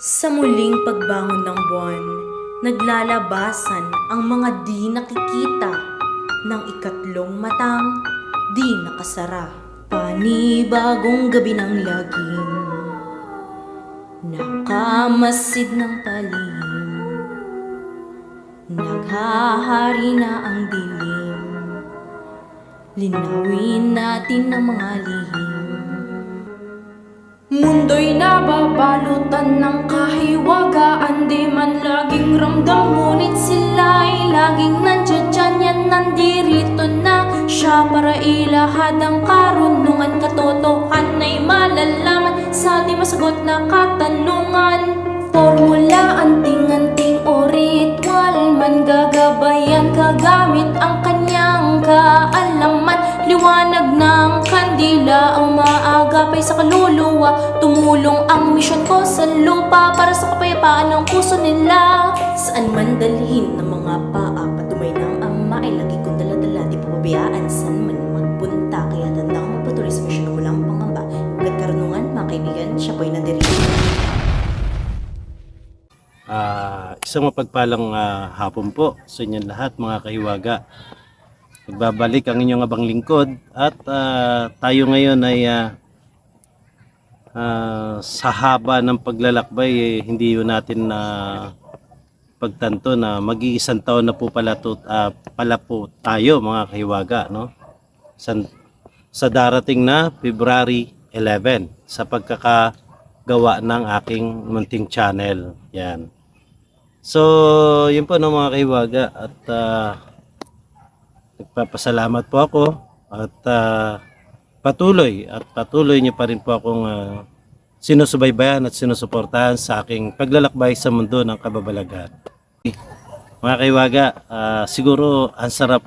Sa muling pagbangon ng buwan, naglalabasan ang mga di nakikita ng ikatlong matang di nakasara. Panibagong gabi ng lagim, nakamasid ng palihim, naghahari na ang dilim, linawin natin ang mga lihim. Mundo'y nababalutan ng kahiwagaan, di man laging ramdam, ngunit sila'y laging nandiyan dyan. Yan nandirito na siya para ilahad ang karunungan. Katotohan ay malalaman sa di masagot na katanungan. Formula, anting-anting o ritual man gagabayan, kagamit ang kanyang kaalaman. Liwanag ng kandila ang maagapay sa kaluluwa. Tumulong ang misyon ko sa lupa para sa kapayapaan ng puso nila. Saan man dalhin ng mga paa, patumay ng ama ay lagi kong daladala. Di pababayaan saan man magpunta, kaya tandang magpatuloy sa misyon na walang pangamba. Hanggat karunungan, mga kaibigan, siya po'y nandirito. Isang mapagpalang hapon po sa inyong lahat, mga kahiwaga. Nagbabalik ang inyong abang lingkod at tayo ngayon ay sa haba ng paglalakbay hindi yun natin pagtanto na mag-iisang taon na po pala po tayo, mga kahiwaga, no? Sa darating na February 11 sa pagkakagawa ng aking munting channel. Yan. So, yun po, no, mga kahiwaga, at nagpapasalamat po ako at patuloy niyo pa rin po akong sinusubaybayan at sinusuportahan sa aking paglalakbay sa mundo ng kababalaghan. Mga kahiwaga, siguro ang sarap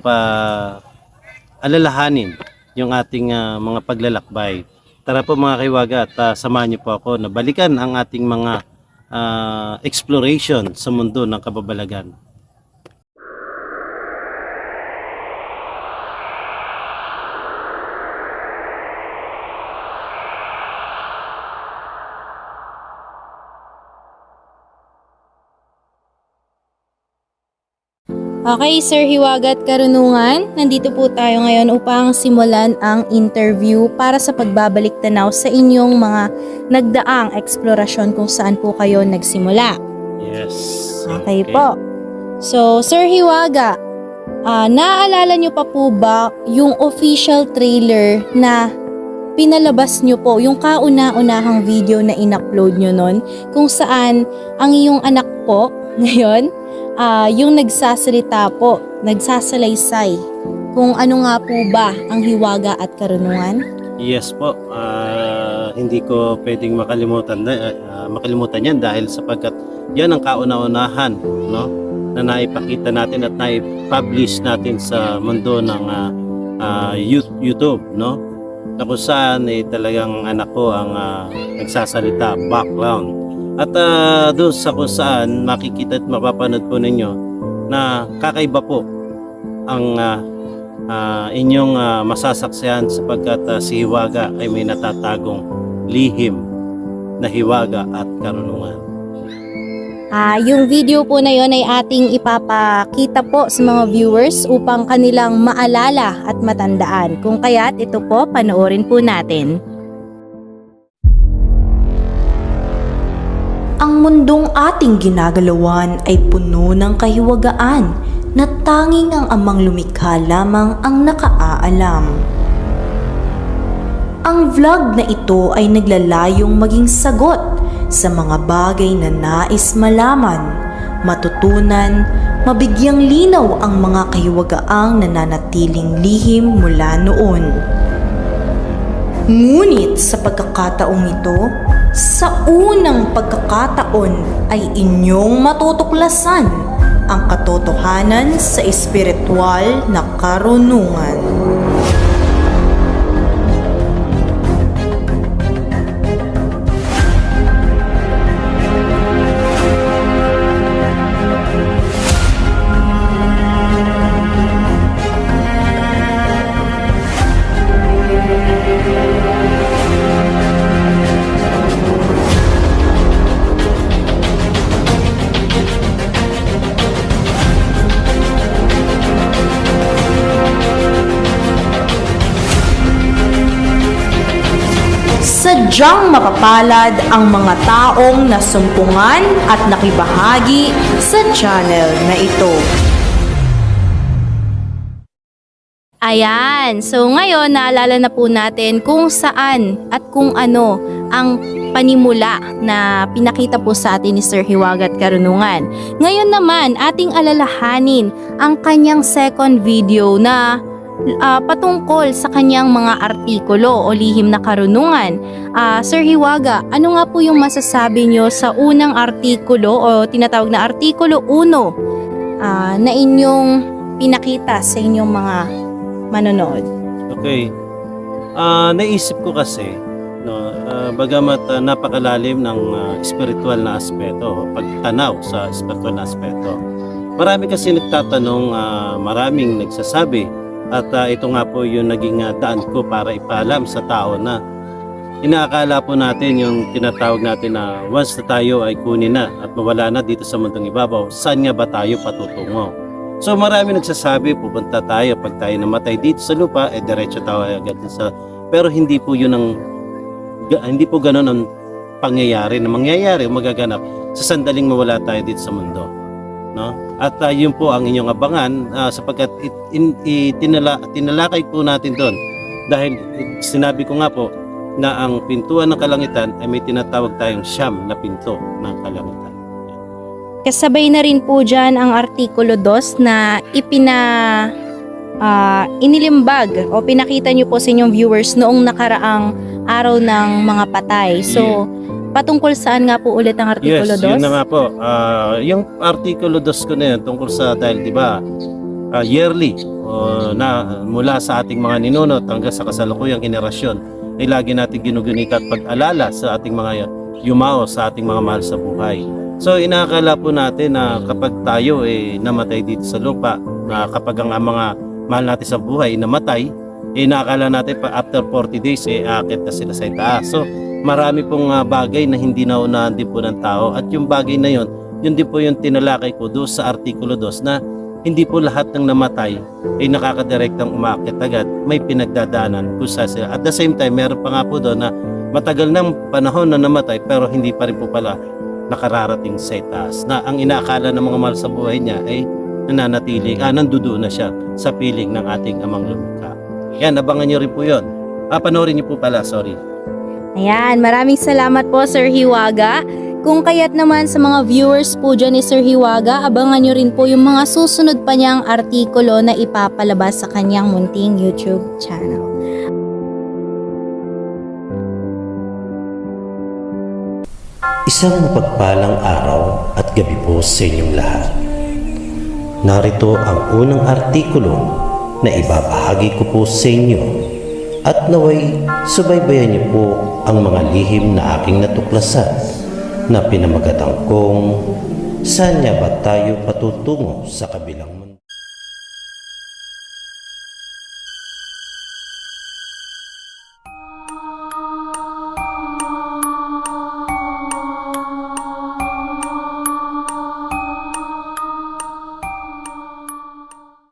alalahanin yung ating mga paglalakbay. Tara po, mga kahiwaga, at samahan niyo po ako na balikan ang ating mga exploration sa mundo ng kababalaghan. Okay, Sir Hiwaga at Karunungan, nandito po tayo ngayon upang simulan ang interview para sa pagbabalik tanaw sa inyong mga nagdaang eksplorasyon kung saan po kayo nagsimula. Yes. Okay po. So, Sir Hiwaga, naaalala nyo pa po ba yung official trailer na pinalabas nyo po, yung kauna-unahang video na in-upload nyo nun, kung saan ang iyong anak po ngayon, yung nagsasalita po, nagsasalaysay kung ano nga po ba ang hiwaga at karunungan? Yes po. Hindi ko pwedeng makalimutan yan dahil sapagkat yan ang kauna-unahan, no, na naipakita natin at naipublish natin sa mundo ng YouTube, no, na kung saan talagang anak ko ang nagsasalita, background. At doon sa kung saan makikita at mapapanood po ninyo na kakaiba po ang inyong masasaksihan sapagkat si Hiwaga ay may natatagong lihim na hiwaga at karunungan. Yung video po na yon ay ating ipapakita po sa mga viewers upang kanilang maalala at matandaan. Kung kaya't ito po, panoorin po natin. Ang mundong ating ginagalawan ay puno ng kahiwagaan na tanging ang amang lumikha lamang ang nakaaalam. Ang vlog na ito ay naglalayong maging sagot sa mga bagay na nais malaman, matutunan, mabigyang linaw ang mga kahiwagaang nananatiling lihim mula noon. Ngunit sa pagkakataong ito, sa unang pagkakataon ay inyong matutuklasan ang katotohanan sa espiritual na karunungan. sadyang mapapalad ang mga taong nasumpungan at nakibahagi sa channel na ito. Ayan, so ngayon naalala na po natin kung saan at kung ano ang panimula na pinakita po sa atin ni Sir Hiwaga at Karunungan. Ngayon naman, ating alalahanin ang kanyang second video na patungkol sa kanyang mga artikulo o lihim na karunungan. Sir Hiwaga, ano nga po yung masasabi nyo sa unang artikulo o tinatawag na artikulo 1 na inyong pinakita sa inyong mga manonood? Okay. Naisip ko kasi, no, bagamat napakalalim ng spiritual na aspeto, pagtanaw sa spiritual na aspeto. Marami kasi nagtatanong, maraming nagsasabi, at ito nga po yung naging daan ko para ipaalam sa tao na inaakala po natin yung tinatawag natin na once na tayo ay kunin na at mawala na dito sa mundong ibabaw, saan nga ba tayo patutungo? So marami nagsasabi, pupunta tayo pag tayo namatay dito sa lupa, diretso tayo agad sa... Pero hindi po yun hindi po ganun ang pangyayari na mangyayari o magaganap sa sandaling mawala tayo dito sa mundo. No? At yun po ang inyong abangan sapagkat tinalakay po natin doon dahil sinabi ko nga po na ang pintuan ng kalangitan ay may tinatawag tayong siyam na pinto ng kalangitan. Kasabay na rin po dyan ang artikulo 2 na inilimbag o pinakita nyo po sa inyong viewers noong nakaraang araw ng mga patay. So, patungkol saan nga po ulit ang artikulo 2? Yes, yun na nga po. Yung artikulo 2 ko na yun tungkol sa, dahil di ba, yearly na mula sa ating mga ninunot hanggang sa kasalukuyang henerasyon ay lagi natin ginugunika at pag-alala sa ating mga yumao, sa ating mga mahal sa buhay. So inaakala po natin na kapag tayo namatay dito sa lupa, na kapag ang mga mahal natin sa buhay namatay, inaakala natin pa after 40 days aakit na sila sa itaas. So marami pong bagay na hindi naunahan din po ng tao, at yung bagay na yun din po yung tinalakay ko doon sa artikulo 2 na hindi po lahat ng namatay ay nakakadirektang umaakit agad, may pinagdadaanan kung sa sila. At the same time, meron pa nga po doon na matagal ng panahon na namatay pero hindi pa rin po pala nakararating sa itaas, na ang inaakala ng mga mahal sa buhay niya ay nananatili, nandudoon na siya sa piling ng ating amang lumikha. Yan, abangan nyo rin po yun. Panoorin nyo po pala, sorry. Ayan, maraming salamat po Sir Hiwaga. Kung kaya't naman sa mga viewers po dyan ni Sir Hiwaga, abangan nyo rin po yung mga susunod pa niyang artikulo na ipapalabas sa kanyang munting YouTube channel. Isang mapagpalang araw at gabi po sa inyong lahat. Narito ang unang artikulo na ibabahagi ko po sa inyo, at naway subaybayan niyo po ang mga lihim na aking natuklasan na pinamagatan kong saan niya ba tayo patutungo sa kabilang mundo.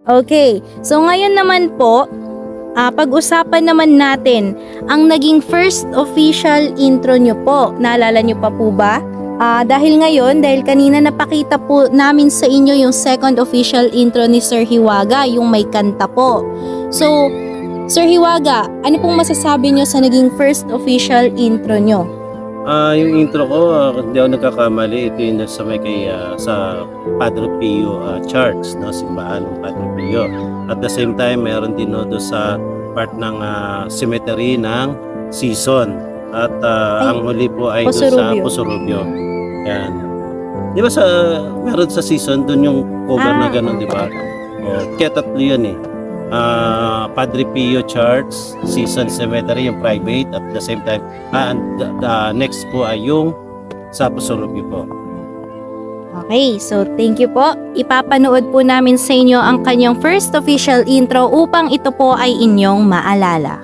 Okay, so ngayon naman po, pag-usapan naman natin ang naging first official intro nyo po. Naalala nyo pa po ba? Dahil kanina napakita po namin sa inyo yung second official intro ni Sir Hiwaga, yung may kanta po. So, Sir Hiwaga, ano pong masasabi nyo sa naging first official intro nyo? Yung intro ko, hindi ako nagkakamali, ito yung sa may sa Padre Pio Church, no, simbahan ng Padre Pio. At the same time, meron din doon sa part ng cemetery ng Season. At ang huli po ay doon sa Pusurubio. Yan. Di ba meron sa Season, doon yung cover na gano'n, di ba? Kaya tatlo yun Padre Pio Church, Season Cemetery, yung private, at the same time, the next po ay yung sa Pusurubio po. Okay, so thank you po. Ipapanood po namin sa inyo ang kanyang first official intro upang ito po ay inyong maalala.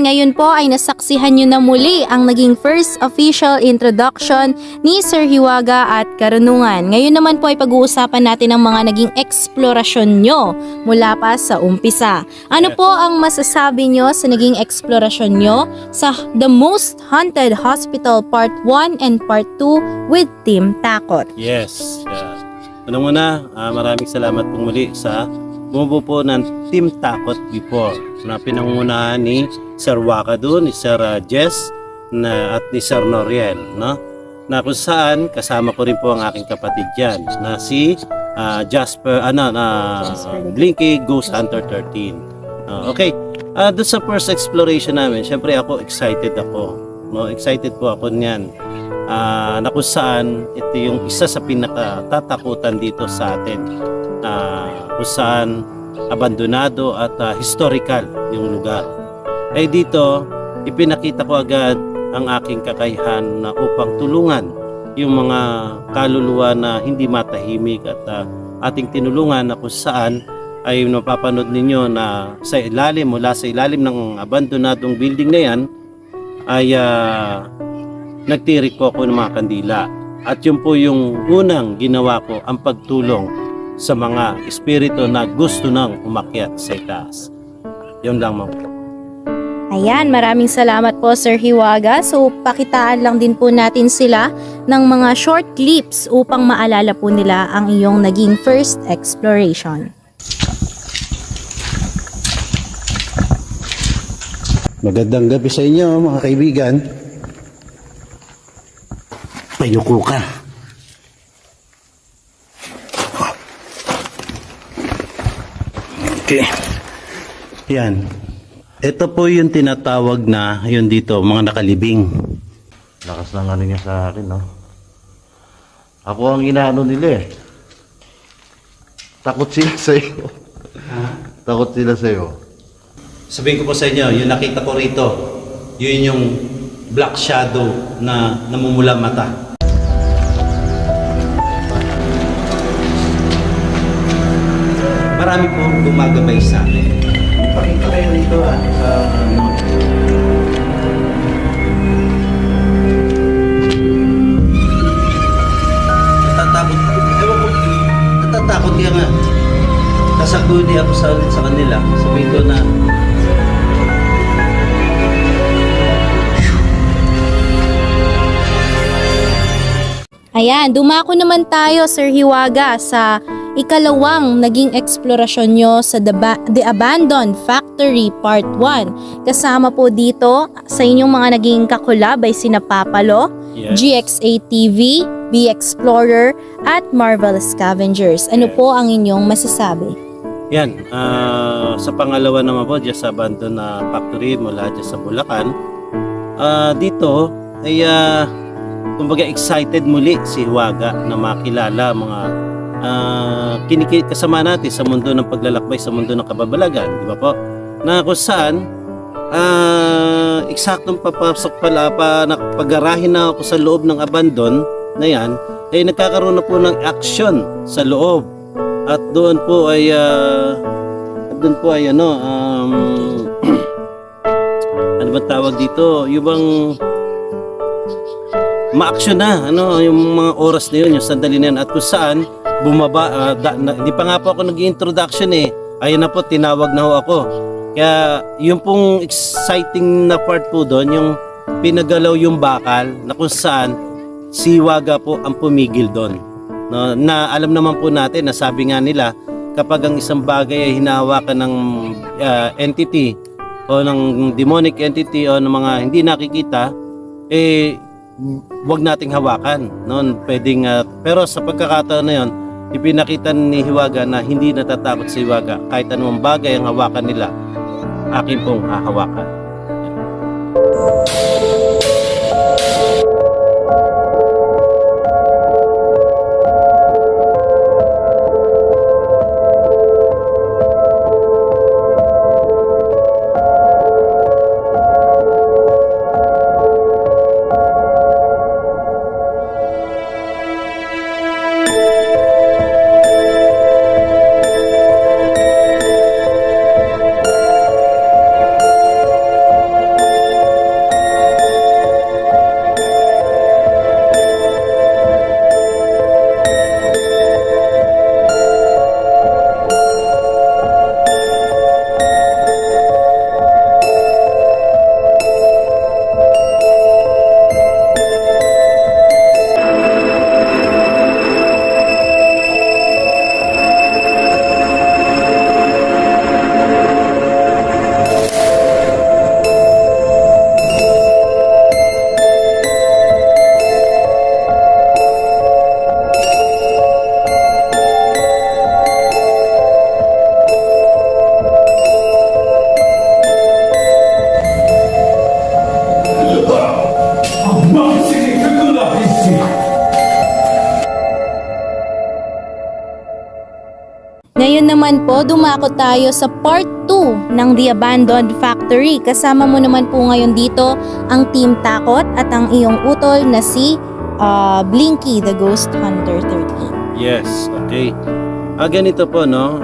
ngayon po ay nasaksihan nyo na muli ang naging first official introduction ni Sir Hiwaga at Karunungan. Ngayon naman po ay pag-uusapan natin ang mga naging eksplorasyon nyo mula pa sa umpisa. Ano po ang masasabi nyo sa naging eksplorasyon nyo sa The Most Haunted Hospital Part 1 and Part 2 with Team Takot? Yes. Unang-una, maraming salamat po muli sa bumubuo po ng Team Takot before na pinangungunahan ni Sir Wakadu, ni Sir Jess at ni Sir Noriel, no? Na kung saan kasama ko rin po ang aking kapatid dyan na si Jasper, Blinky Ghost Hunter 13. Okay, doon sa first exploration namin, syempre ako excited ako, no? Excited po ako niyan. Na kung saan ito yung isa sa pinakatatakutan dito sa atin, kung saan abandonado at historical yung lugar. Dito ipinakita ko agad ang aking kakayahan na upang tulungan yung mga kaluluwa na hindi matahimik at ating tinulungan na kung saan ay napapanood ninyo na sa ilalim, mula sa ilalim ng abandonadong building na yan ay nagtirik po ako ng mga kandila. At yun po yung unang ginawa ko, ang pagtulong sa mga espiritu na gusto nang umakyat sa itaas. Yun lang, ma'am. Ayan, maraming salamat po Sir Hiwaga. So pakitaan lang din po natin sila ng mga short clips upang maalala po nila ang iyong naging first exploration. Magandang gabi sa inyo, mga kaibigan. Payuko ka. Okay. Yan. Ito po yung tinatawag na, yun dito, mga nakalibing. Lakas ng ano niya sa akin, no? Ako ang inaano nila eh. Takot sila sa'yo. Takot sila sa'yo. Sabihin ko po sa inyo, yung nakita ko rito, yun yung black shadow na namumula mata. Marami po gumagabay sa akin. Pakita kayo rito natatakot. Ewan ko, natatakot kaya nga. Kasaguni ako sa kanila. Sabihin ko na Ayan, dumako naman tayo Sir Hiwaga sa ikalawang naging eksplorasyon nyo sa The Abandoned Factory Part 1. Kasama po dito sa inyong mga naging kakulab ay sina Papalo, yes, GXA TV, B-Explorer at Marvel Scavengers. Ano po ang inyong masasabi? yan, sa pangalawa naman po, dyan sa Abandoned Factory mula dyan sa Bulacan. Dito ay kumbaga excited muli si Hiwaga na makilala mga kasama natin sa mundo ng paglalakbay, sa mundo ng kababalagan, di ba po? Na kung saan eksaktong papasok pala pag-arahin na ako sa loob ng abandon na yan, ay nagkakaroon na po ng action sa loob. At doon po ay ano ba tawag dito? Yung bang ma-action na, yung mga oras na yun, yung sandali na yun, at kung saan bumaba, hindi pa nga po ako nag-introduction eh, ayun na po, tinawag na ho ako. Kaya yung pong exciting na part po doon, yung pinagalaw yung bakal, na kung saan si Hiwaga po ang pumigil doon. No, na alam naman po natin, na sabi nga nila, kapag ang isang bagay ay hinahawakan ng entity, o ng demonic entity, o ng mga hindi nakikita, wag nating hawakan noon, pwedeng pero sa pagkakataon na yon, ipinakita ni Hiwaga na hindi natatakot si Hiwaga kahit anumang bagay ang hawakan nila, akin pong hahawakan. Ngayon naman po, dumako tayo sa part 2 ng The Abandoned Factory. Kasama mo naman po ngayon dito ang Team Takot at ang iyong utol na si Blinky the Ghost Hunter 13. Yes, okay. Ganito po, no?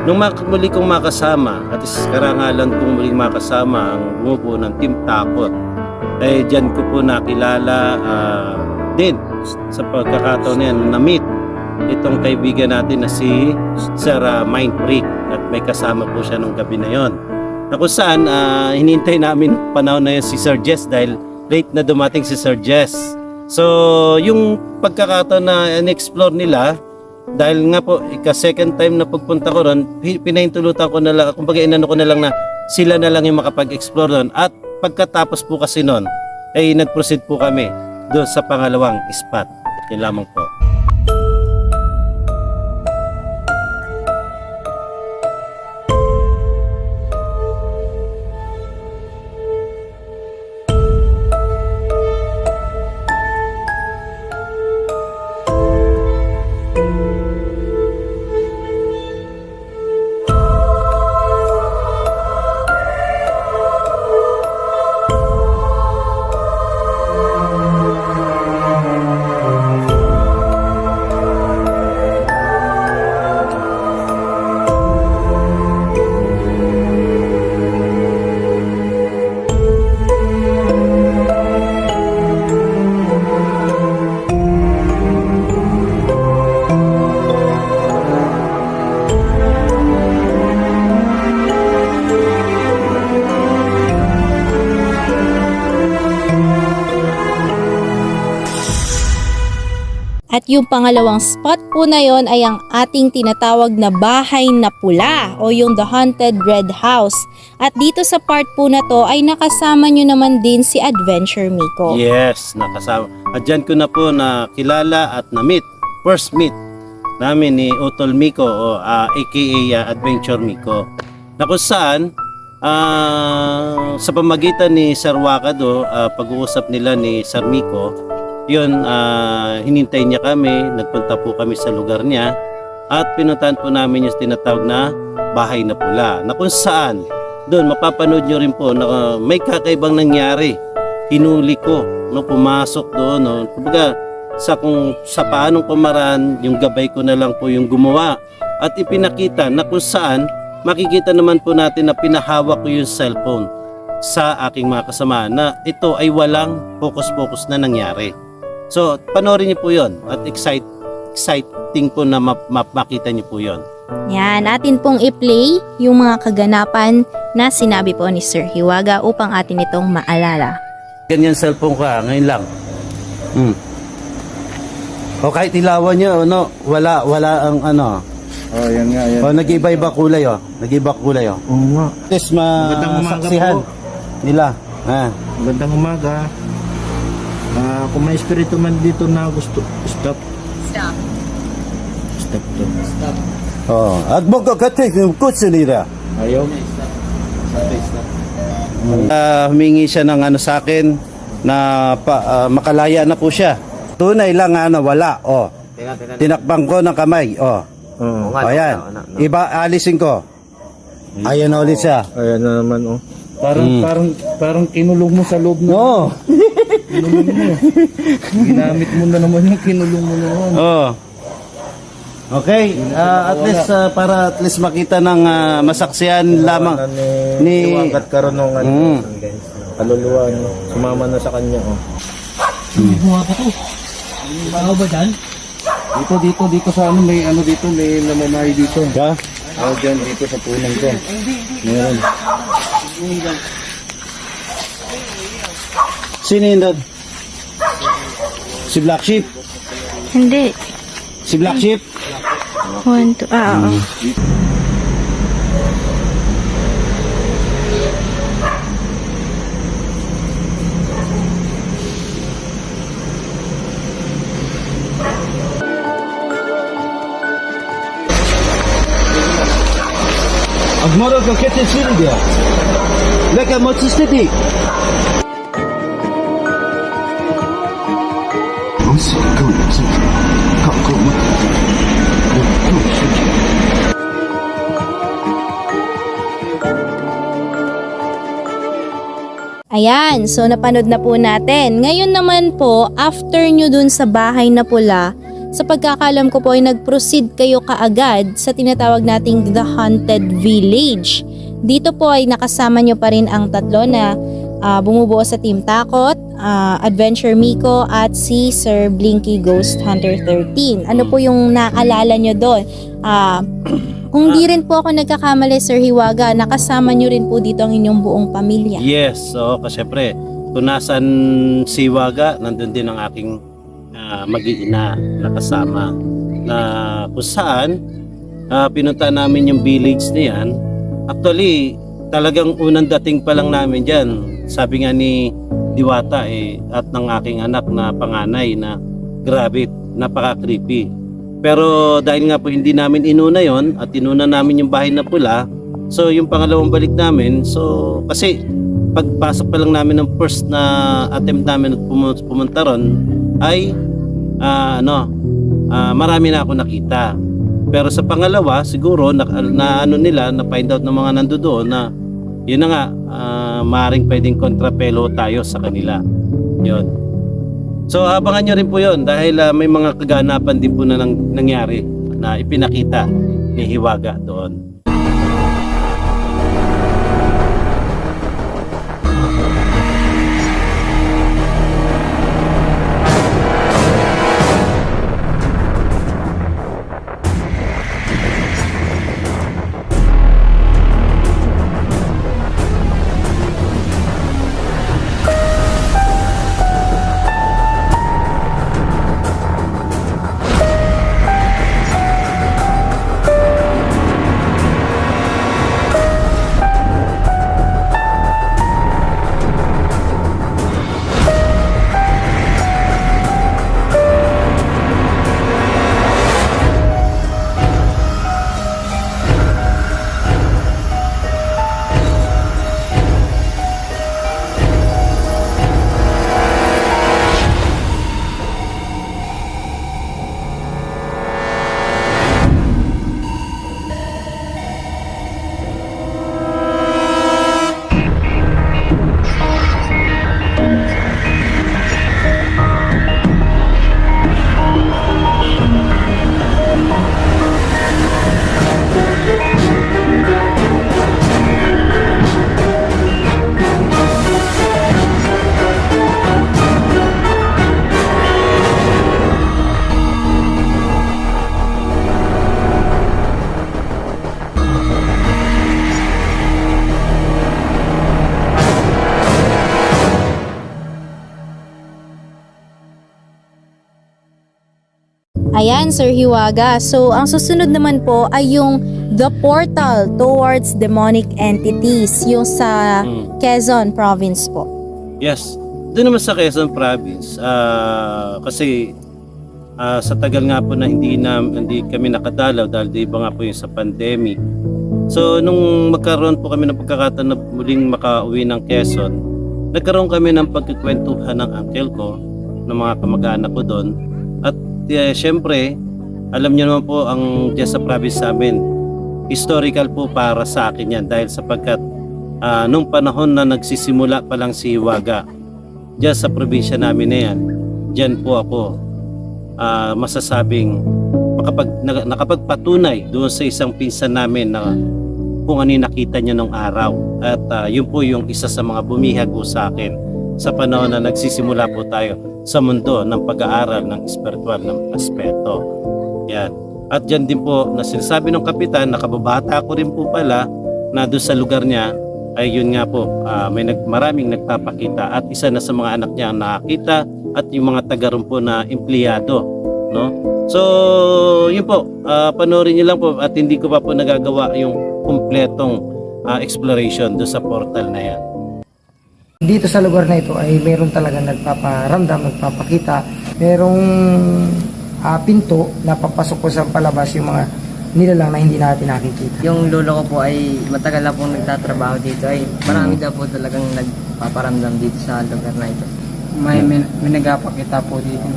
Nung muli kong makasama, at is karangalan kong muling makasama ang bumubuo ng Team Takot, eh dyan ko po nakilala din sa pagkakataon na yan, na-meet itong kaibigan natin na si Sir Mind Freak, at may kasama po siya nung gabi na yon. Na kung saan hinintay namin panahon na yun si Sir Jess dahil late na dumating si Sir Jess. So yung pagkakataon na in-explore nila, dahil nga po second time na pagpunta ko ron, pinahintulutan ko na lang, kumbaga inano ko na lang na sila na lang yung makapag-explore doon. At pagkatapos po kasi noon ay nag-proceed po kami doon sa pangalawang spot. Yun lamang po. At yung pangalawang spot po na yon ay ang ating tinatawag na bahay na pula o yung The Haunted Red House. At dito sa part po na to ay nakasama nyo naman din si Adventure Miko. Yes, nakasama. At dyan ko na po nakilala at na-meet. First meet namin ni Utol Miko o aka Adventure Miko. Na kung saan sa pamagitan ni Sir Wakado, pag-uusap nila ni Sir Miko, yun, hinintay niya kami, nagpunta po kami sa lugar niya at pinuntahan po namin yung tinatawag na bahay na pula, na kung saan doon mapapanood nyo rin po na may kakaibang nangyari. Hinuli ko, no, pumasok doon, no, kumbaga sa paanong pamaraan, yung gabay ko na lang po yung gumawa at ipinakita na kung saan makikita naman po natin na pinahawak ko yung cellphone sa aking mga kasama na ito ay walang focus-focus na nangyari. So, panoorin niyo po yon at exciting po na makita niyo po yon. Yan, atin pong i-play yung mga kaganapan na sinabi po ni Sir Hiwaga upang atin itong maalala. Ganyan cellphone ka, ngayon lang. O kahit ilawan niyo, no, wala ang ano. Oh, yan nga, yan. O nag-iba-iba kulay, o. Nag-iba kulay, o. Oo nga. Yes, Magandang umaga masaksihan po. nila. Magandang umaga. Kung may espiritu man dito na gusto, stop to. Oh, at baka katik yung kutsi nila. Ayaw. Humingi siya ng ano sa akin na makalaya na po siya. Tunay lang wala. Oh. Tinakbang ko ng kamay. Oh. Oo. Ayan. Iba alisin ko. Ayan na ulit siya. Ayan na naman, oh. Parang kinulong mo sa loob na. Oo. Kinulong mo. Ginamit mo na naman yung kinulong mo noon. Oh. Okay, at least para at least makita ng masaksihan lamang ni Iwagat karunungan. Guys. Kaluluwa niyo. Sumama na sa kanya, oh. Buha pa to. Ano ba dyan? Dito sa ano, may ano dito, may namamahay dito. ka? Oh, dyan, dito sa punong ko. Meron. Sino yun doon? Si Black Sheep? Hindi. Si Black Sheep? 1, 2, oo. Agmaro ka kete siri dia. Leka mo tsistiti. Ayan, so napanood na po natin. Ngayon naman po, after nyo dun sa bahay na pula, sa pagkakalam ko po ay nag-proceed kayo kaagad sa tinatawag nating The Haunted Village. Dito po ay nakasama nyo pa rin ang tatlo na bumubuo sa Team Takot, Adventure Miko at si Sir Blinky Ghost Hunter 13. Ano po yung naalala nyo doon? Kung di rin po ako nagkakamali, Sir Hiwaga, nakasama nyo rin po dito ang inyong buong pamilya. Yes, so kasi syempre, kung nasan si Waga, nandun din ang aking mag-iina na kasama. Na kung saan, pinunta namin yung village na yan. Actually, talagang unang dating pa lang namin dyan. Sabi nga ni Diwata at ng aking anak na panganay na grabe, napaka-creepy. Pero dahil nga po hindi namin inuna yon at inuna namin yung bahay na pula, so yung pangalawang balik namin, so kasi pagpasok pa lang namin ng first na attempt namin at pumunta ron ay marami na ako nakita. Pero sa pangalawa siguro na ano nila na find out ng mga nandoon na yun na nga maaaring pwedeng kontrapelo tayo sa kanila. Yun. So abangan nyo rin po yun dahil may mga kaganapan din po na nangyari na ipinakita ni Hiwaga doon. Ayan, Sir Hiwaga. So, ang susunod naman po ay yung The Portal Towards Demonic Entities, yung sa Quezon Province po. Yes. Doon naman sa Quezon Province, kasi sa tagal nga po na hindi kami nakadalaw dahil di ba nga po yung sa pandemic. So nung magkaroon po kami ng pagkakataon na muling makauwi ng Quezon, nagkaroon kami ng pagkikwentuhan ng uncle ko, ng mga kamag-anak ko doon. At syempre, alam niyo naman po ang dyan sa province namin, historical po para sa akin yan dahil sapagkat nung panahon na nagsisimula pa lang si Hiwaga dyan sa probinsya namin na yan, dyan po ako masasabing nakapagpatunay doon sa isang pinsan namin na kung ano yung nakita niya nung araw. At yun po yung isa sa mga bumihago sa akin sa panahon na nagsisimula po tayo sa mundo ng pag-aaral ng espiritual ng aspeto. Yan. At dyan din po na sinasabi ng kapitan, nakababata ko rin po pala na doon sa lugar niya ay yun nga po, maraming nagpapakita at isa na sa mga anak niya ang nakakita at yung mga taga ron po na empleyado, no? So, yun po, panoorin niyo lang po at hindi ko pa po nagagawa yung kumpletong exploration doon sa portal na yan. Dito sa lugar na ito ay meron talaga nagpaparamdam, nagpapakita. Merong pinto na papasok ko sa palabas yung mga nilalang na hindi natin nakikita. Yung lolo ko po ay matagal na pong nagtatrabaho dito ay marami daw po talagang nagpaparamdam dito sa lugar na ito. May nagpapakita po dito.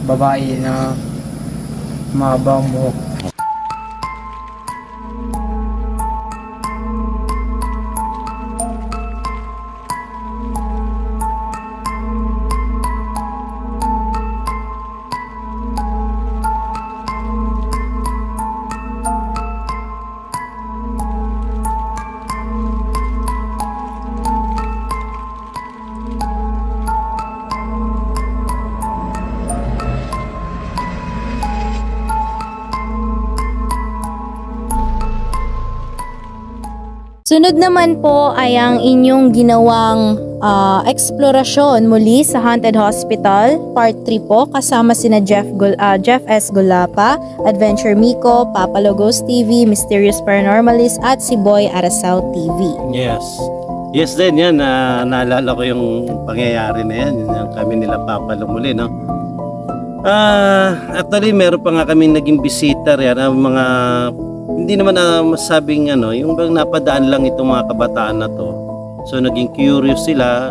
babae na mahabang buhok. Sunod naman po ay ang inyong ginawang eksplorasyon muli sa Haunted Hospital, Part 3 po, kasama sina Jeff S. Gulapa, Adventure Miko, Papa Logos TV, Mysterious Paranormalist, at si Boy Arasao TV. Yes. Yes din yan. Naalala ko yung pangyayari na yan. Yung kami nila Papa muli, no? Actually, meron pa nga kaming naging bisita yan. Mga, hindi naman masabing yung bang napadaan lang itong mga kabataan na to. So, naging curious sila,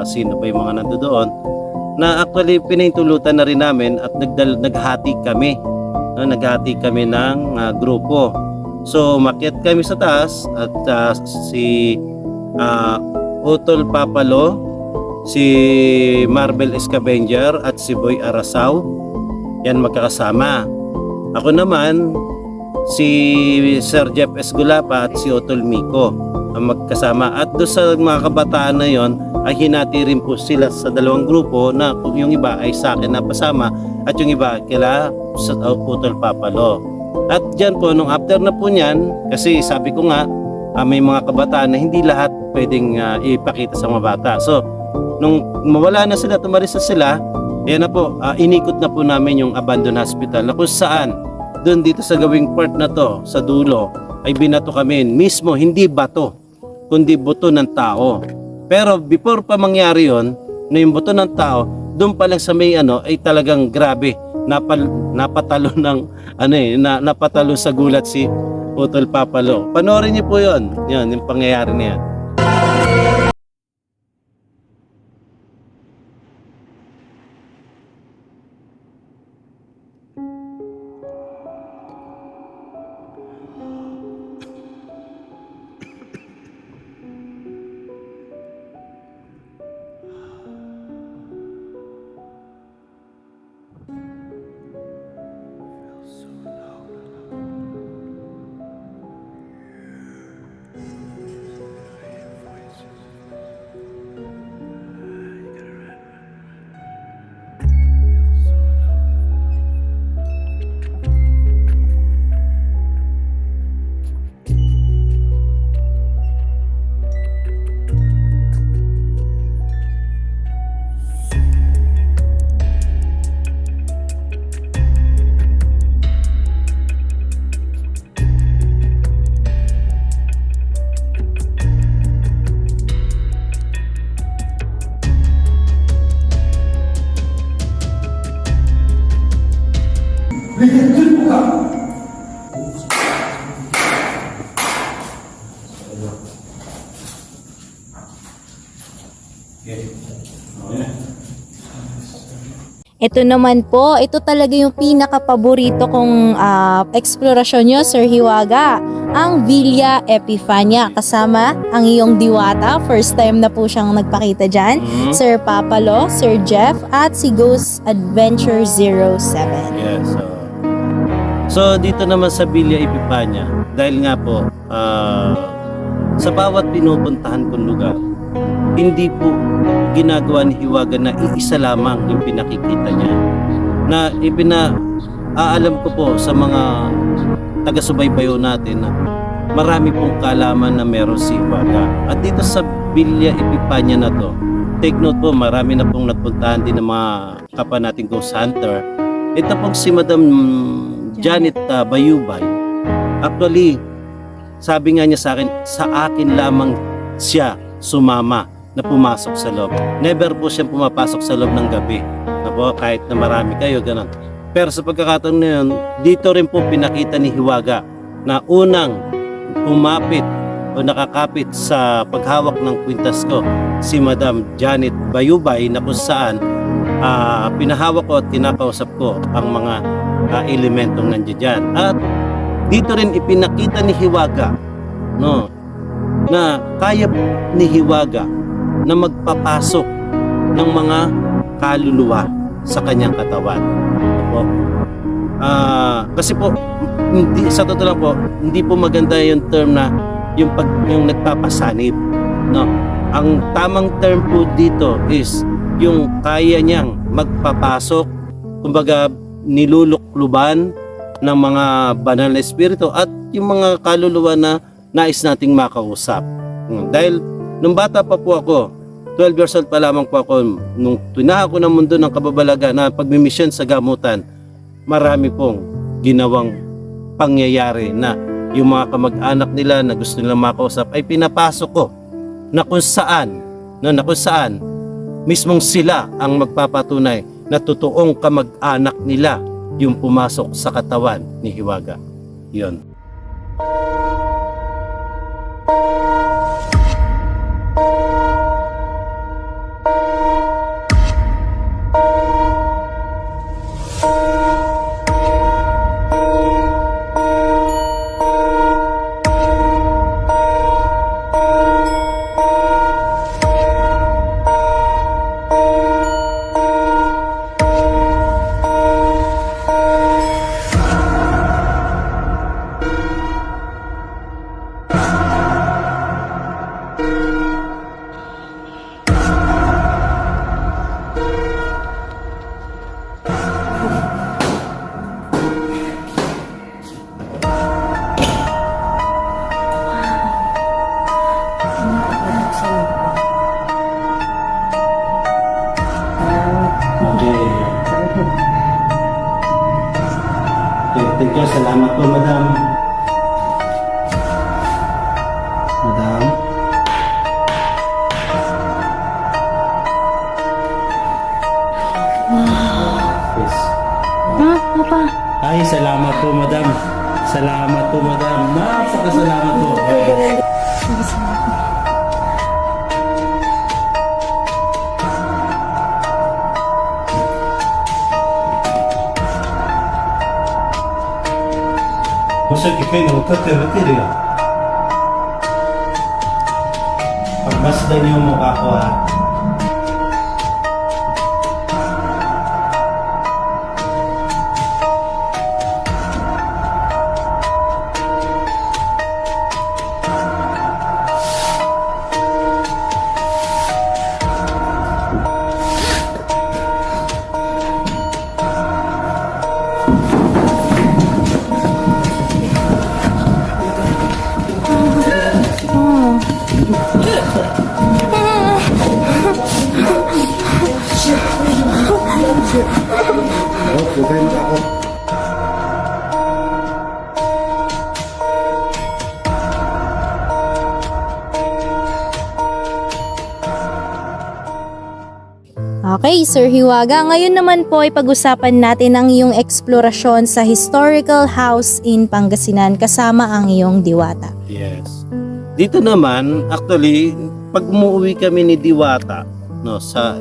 sino ba yung mga nandoon. Na actually, pinahintulutan na rin namin at naghati kami. Naghati kami ng grupo. So, makiat kami sa taas at si Utol Papalo, si Marvel Escavenger at si Boy Arasao, yan magkakasama. Ako naman, si Sir Jeff S. Gulapa at si Utol Miko ang magkasama. At doon sa mga kabataan na yon ay hinati rin po sila sa dalawang grupo, na yung iba ay sa akin napasama at yung iba kila sa Utol Papalo. At dyan po, nung after na po niyan, kasi sabi ko nga, may mga kabataan na hindi lahat pwedeng ipakita sa mga bata. So, nung mawala na sila, tumaris na sila, ayan na po, inikot na po namin yung abandoned hospital, na kung saan, doon dito sa gawing part na to, sa dulo, ay binato kami mismo, hindi bato, kundi buto ng tao. Pero before pa mangyari yon, na yung buto ng tao, doon pa lang sa may ay talagang grabe, napatalo ng napatalo sa gulat si Utol Papalo. Panoorin niyo po yon, yung pangyayari na yan. Ito naman po, ito talaga yung pinaka-paborito kong eksplorasyon nyo, Sir Hiwaga. Ang Villa Epifania, kasama ang iyong diwata. First time na po siyang nagpakita dyan. Sir Papalo, Sir Jeff, at si Ghost Adventure 07. Yes. So dito naman sa Villa Epifania, dahil nga po, sa bawat pinupuntahan kong lugar, hindi po ginagawa ni Hiwaga na iisa lamang yung pinakikita niya. Na aalam ko po sa mga taga-subaybayo natin na marami pong kaalaman na meron si Hiwaga. At dito sa Villa Epifania na to, take note po, marami na pong nagpuntahan din ng mga kapwa nating ghost hunter. Ito pong si Madam Janet Bayubay. Actually, sabi nga niya sa akin lamang siya sumama na pumasok sa loob. Never po siyang pumapasok sa loob ng gabi. Kahit na marami kayo, ganun. Pero sa pagkakataon na yun, dito rin po pinakita ni Hiwaga na unang umapit o nakakapit sa paghawak ng kwintas ko si Madam Janet Bayubay, na kung saan pinahawak ko at kinakausap ko ang mga elementong nandiyan dyan. At dito rin ipinakita ni Hiwaga, no, na kaya ni Hiwaga na magpapasok ng mga kaluluwa sa kanyang katawan. Opo. Kasi po, hindi, sa totoo lang po, hindi po maganda yung term na yung nagpapasanib. No? Ang tamang term po dito is yung kaya niyang magpapasok, kumbaga nilulukluban ng mga banal na espiritu at yung mga kaluluwa na nais nating makausap. Dahil nung bata pa po ako, 12 years old pa lamang po ako, nung tunahan ko ng mundo ng kababalaga na pagmimisyon sa gamutan, marami pong ginawang pangyayari na yung mga kamag-anak nila na gusto nilang makausap ay pinapasok ko na kung saan mismong sila ang magpapatunay na totoong kamag-anak nila yung pumasok sa katawan ni Hiwaga. Yun. Thank you. Salamat po, madam. Madam. Yes. Papa. Ay, salamat po, madam. Salamat po, madam. Napakasalamat po. Gusto kipin, utang-tira-tira yun. Pagmasdan yung mukha ko, ha. Huwag kayo matakot. Okay, Sir Hiwaga. Ngayon naman po ay pag-usapan natin ang iyong eksplorasyon sa historical house in Pangasinan kasama ang iyong diwata. Yes. Dito naman, actually, pag umuwi kami ni Diwata, no, sa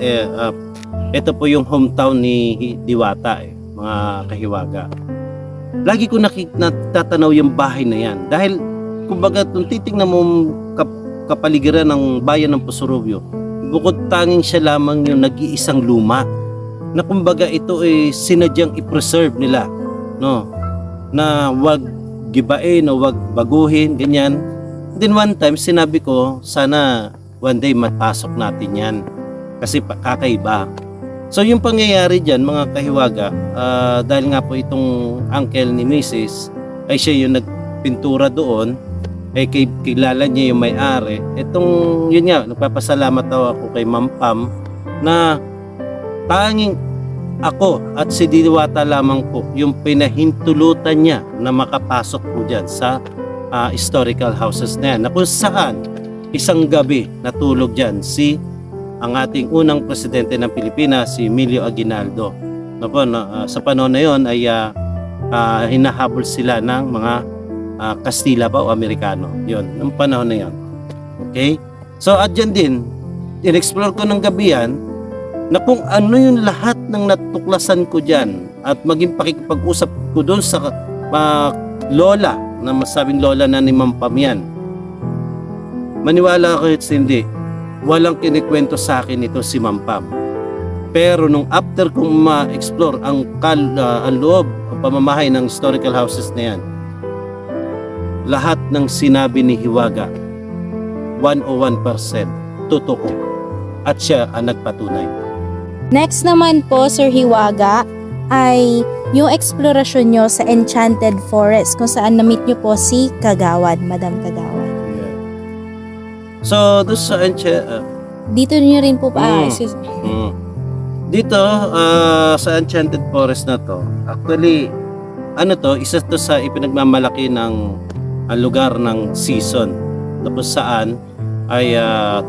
ito po yung hometown ni Diwata, mga kahiwaga. Lagi ko natatanaw yung bahay na yan. Dahil, kumbaga, kung titignan mo kapaligiran ng bayan ng Pusurubyo, bukod tanging siya lamang yung nag-iisang luma. Na kumbaga ito ay sinadyang i-preserve nila. No? Na wag gibain o wag baguhin, ganyan. Then one time, sinabi ko, sana one day mapasok natin yan. Kasi kakaiba. So yung pangyayari dyan, mga kahiwaga, dahil nga po itong uncle ni Mrs. ay siya yung nagpintura doon, ay kilala niya yung may-ari. Itong, yun nga, nagpapasalamat daw ako kay Ma'am Pam na tanging ako at si Diwata lamang po yung pinahintulutan niya na makapasok po dyan sa historical houses na yan. Na kung saan, isang gabi natulog dyan ang ating unang presidente ng Pilipinas, si Emilio Aguinaldo. Sa panahon na yon ay hinahabol sila ng mga Kastila ba o Amerikano. Yun, ng panahon na yon. Okay? So, at dyan din, in-explore ko ng gabi yan, na kung ano yung lahat ng natuklasan ko dyan at maging pakikipag-usap ko doon sa lola, na masabing lola na ni Ma'am Pam yan. Maniwala ko hindi, walang kinikwento sa akin ito si Ma'am Pam. Pero nung after kong ma-explore ang loob, ang pamamahay ng historical houses na yan, lahat ng sinabi ni Hiwaga 101% totoo at siya ang nagpatunay. Next naman po, Sir Hiwaga, ay yung eksplorasyon nyo sa Enchanted Forest kung saan na-meet nyo po si Kagawad, Madam Kagawad. So, doon sa Dito nyo rin po pa, excuse me. Dito sa Enchanted Forest na to, actually isa to sa ipinagmamalaki ng lugar ng season, tapos saan ay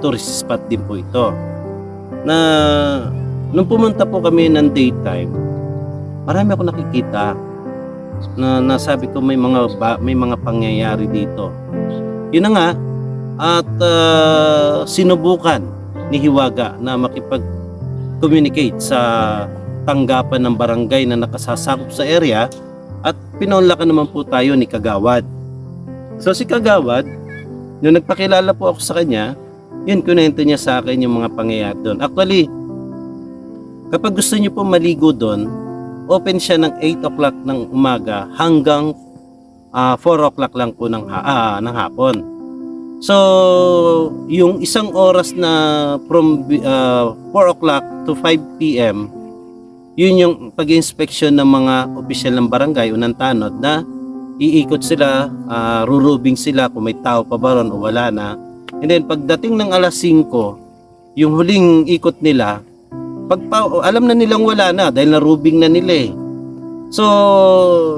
tourist spot din po ito. Na nung pumunta po kami ng daytime, marami ako nakikita na nasabi ko may mga pangyayari dito. Yun na nga, at sinubukan ni Hiwaga na makipag-communicate sa tanggapan ng barangay na nakasasakop sa area, at pinunlakan naman po tayo ni Kagawad. So si Kagawad, nung nagpakilala po ako sa kanya, yun, kunento niya sa akin yung mga pangyayari doon. Actually, kapag gusto niyo po maligo doon, open siya ng 8 o'clock ng umaga hanggang 4 o'clock lang po ng hapon. So, yung isang oras na from 4 o'clock to 5 p.m., yun yung pag-inspection ng mga opisyal ng barangay o ng tanod na iikot sila, rurubing sila kung may tao pa ba ron o wala na. And then pagdating ng alas 5, yung huling ikot nila, alam na nilang wala na dahil narubing na nila eh. So,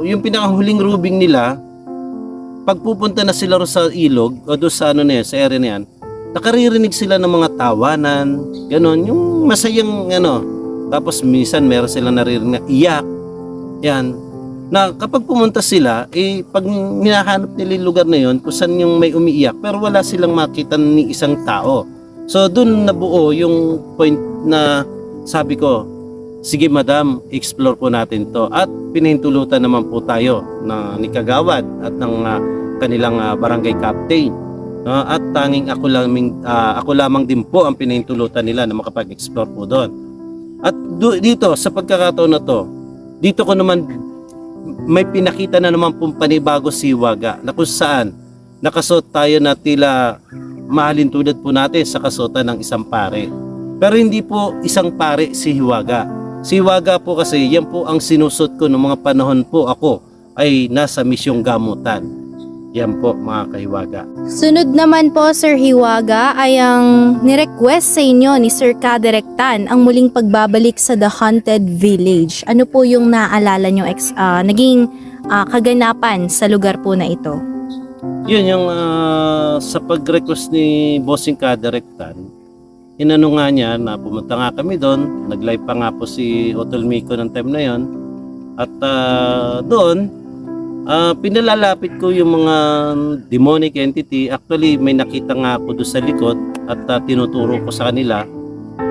yung pinakahuling rubing nila, pagpupunta na sila sa ilog o doon sa sa area na yan, nakaririnig sila ng mga tawanan, ganon, yung masayang tapos minsan meron silang naririnig na iyak. Yan. Na kapag pumunta sila, pag hinahanap nila yung lugar na yon kung saan yung may umiiyak, pero wala silang makita ni isang tao. So doon nabuo yung point na sabi ko, sige madam, explore po natin to. At pinahintulutan naman po tayo ni Kagawad at ng kanilang barangay captain. At tanging ako lamang din po ang pinahintulutan nila na makapag-explore po doon. At dito, sa pagkakataon na to, dito ko naman may pinakita na naman pong panibago si Hiwaga na kung saan nakasuot tayo na tila mahalin tulad po natin sa kasuotan ng isang pare. Pero hindi po isang pare si Hiwaga. Si Hiwaga po kasi yan po ang sinusot ko noong mga panahon po ako ay nasa misyong gamutan. Yan po mga kahiwaga. Sunod naman po, Sir Hiwaga, ay ang nirequest sa inyo ni Sir Kadirektan ang muling pagbabalik sa The Haunted Village. Ano po yung naaalala nyo naging kaganapan sa lugar po na ito? Yun yung sa pag-request ni Bossing Kadirektan, inano nga niya na pumunta nga kami doon. Nag-live pa nga po si Otol Miko ng time na yon. At doon, pinalalapit ko yung mga demonic entity. Actually, may nakita nga ako doon sa likod at tinuturo ko sa kanila.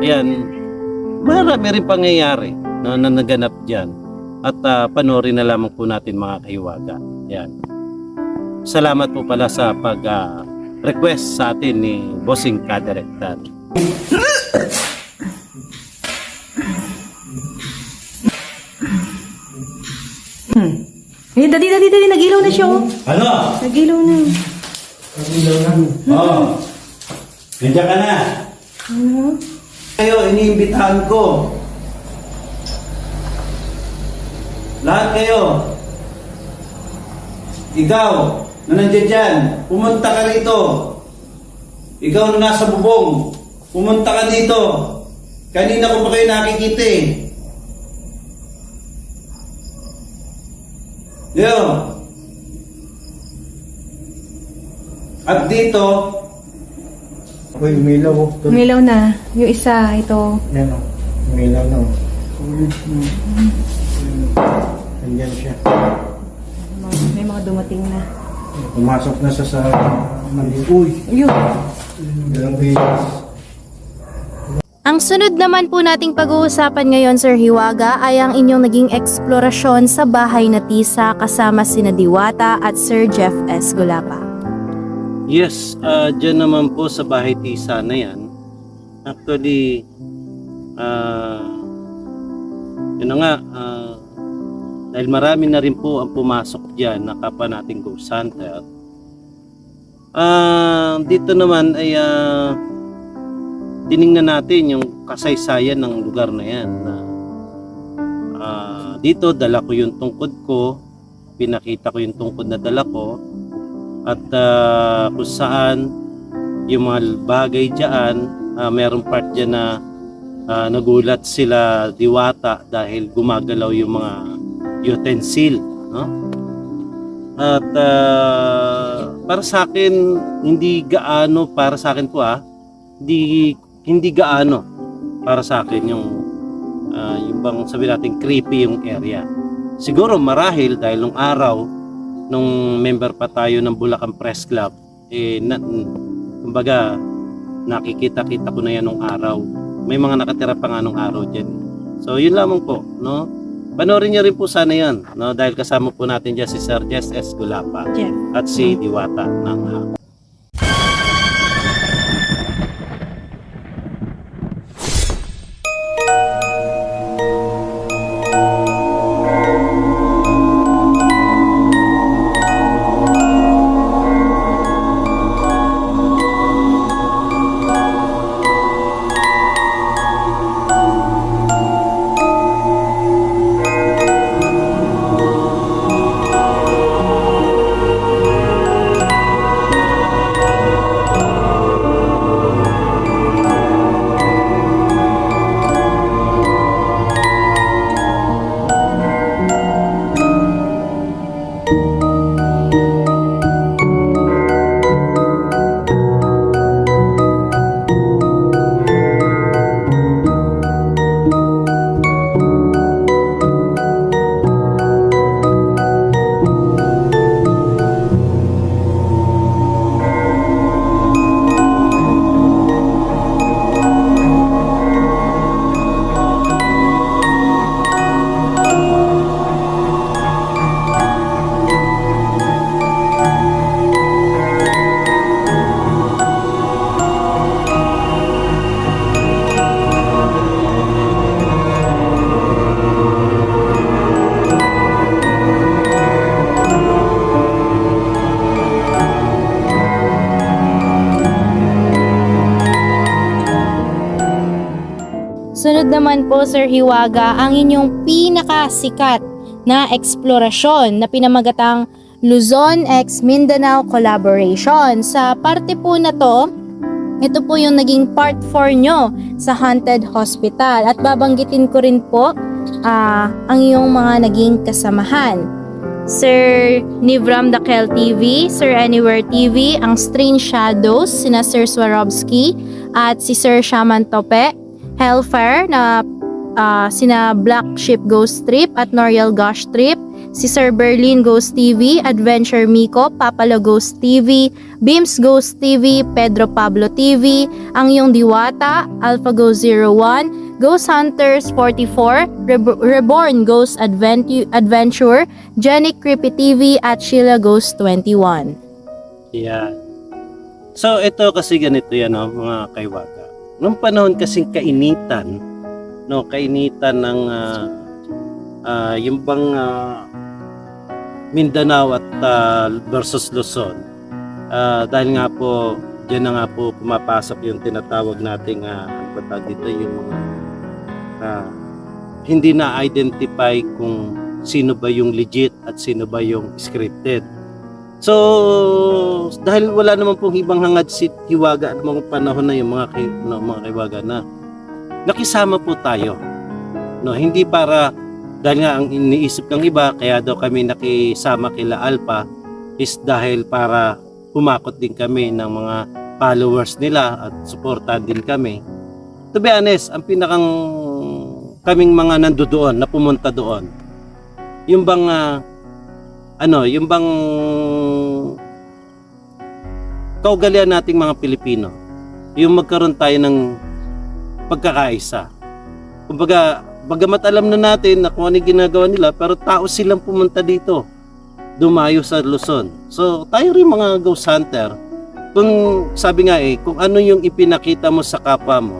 Ayan, marami rin pangyayari na naganap dyan. At panoorin na lamang po natin mga kahiwaga. Ayan. Salamat po pala sa pag-request sa atin ni Bossing Kadirektan. Dali, nag-ilaw na siya. Ano? Nag-ilaw na. Oo. Nandiyan ka na. Kayo, iniimbitahan ko. Lahat kayo. Ikaw, na nandiyan dyan, pumunta ka rito. Ikaw na nasa bubong, pumunta ka dito. Kanina ko pa kayo nakikita eh. Yo. At dito, Uy, umilaw. Umilaw na. Yung isa, ito. Yan o. Umilaw na o. Andyan siya. May mga dumating na. Pumasok na sa mali. Uy! Yun. Dalawang beses. Ang sunod naman po nating pag-uusapan ngayon, Sir Hiwaga, ay ang inyong naging eksplorasyon sa bahay na Tisa kasama sina Diwata at Sir Jeff S. Gulapa. Yes, dyan naman po sa bahay Tisa na yan. Actually, yun na nga, dahil marami na rin po ang pumasok dyan na kapwa nating ghost hunter. Dito naman ay tiningnan natin yung kasaysayan ng lugar na yan. Dito dala ko yung tungkod ko, pinakita ko yung tungkod na dala ko, at kung saan yung mga bagay dyan, merong part dyan na nagulat sila Diwata dahil gumagalaw yung mga utensil, no? At para sa akin, hindi gaano para sa akin po hindi gaano para sa akin yung bang sabi natin creepy yung area. Siguro marahil dahil nung araw nung member pa tayo ng Bulacan Press Club, kumbaga nakikita-kita ko na yan nung araw. May mga nakatira pa nga nung araw dyan. So yun lamang po, no? Panoorin niyo rin po sana yan, no? Dahil kasama po natin dyan si Sir Jeff S. Gulapa at si Diwata ng Hapon. Sunod naman po, Sir Hiwaga, ang inyong pinakasikat na eksplorasyon na pinamagatang Luzon x Mindanao Collaboration. Sa parte po na to, ito po yung naging part 4 nyo sa Haunted Hospital. At babanggitin ko rin po ang iyong mga naging kasamahan. Sir Nivram Dakel TV, Sir Anywhere TV, ang Strange Shadows, sina Sir Swarovski, at si Sir Shaman Tope, Hellfire na sina Black Ship Ghost Trip at Noriel Gosh Trip, si Sir Berlin Ghost TV, Adventure Miko, Papalo Ghost TV, Beams Ghost TV, Pedro Pablo TV, ang iyong Diwata, AlphaGo 01, Ghost Hunters 44, Reborn Ghost Adventure, Jenny Creepy TV at Sheila Ghost 21. Yeah. So ito kasi ganito yan, no, mga kaiwaga. Nung panahon kasing kainitan ng yung bang Mindanao at versus Luzon, dahil nga po diyan na nga po pumapasok yung tinatawag nating ano ba tawag dito, yung mga hindi na identify kung sino ba yung legit at sino ba yung scripted. So, dahil wala naman pong ibang hangad si Hiwaga at mga panahon na yung mga kaiwaga na nakisama po tayo. No, hindi para dahil nga ang iniisip ng iba kaya daw kami nakisama kila Alpha is dahil para humakot din kami ng mga followers nila at suportahan din kami. To be honest, ang pinakang kaming mga nandoon na pumunta doon, yung bang yung bang kaugalian nating mga Pilipino, yung magkaroon tayo ng pagkakaisa. Kumbaga, bagamat alam na natin na kung ano yung ginagawa nila, pero tao silang pumunta dito, dumayo sa Luzon. So, tayo rin mga ghost hunter, kung sabi nga kung ano yung ipinakita mo sa kapwa mo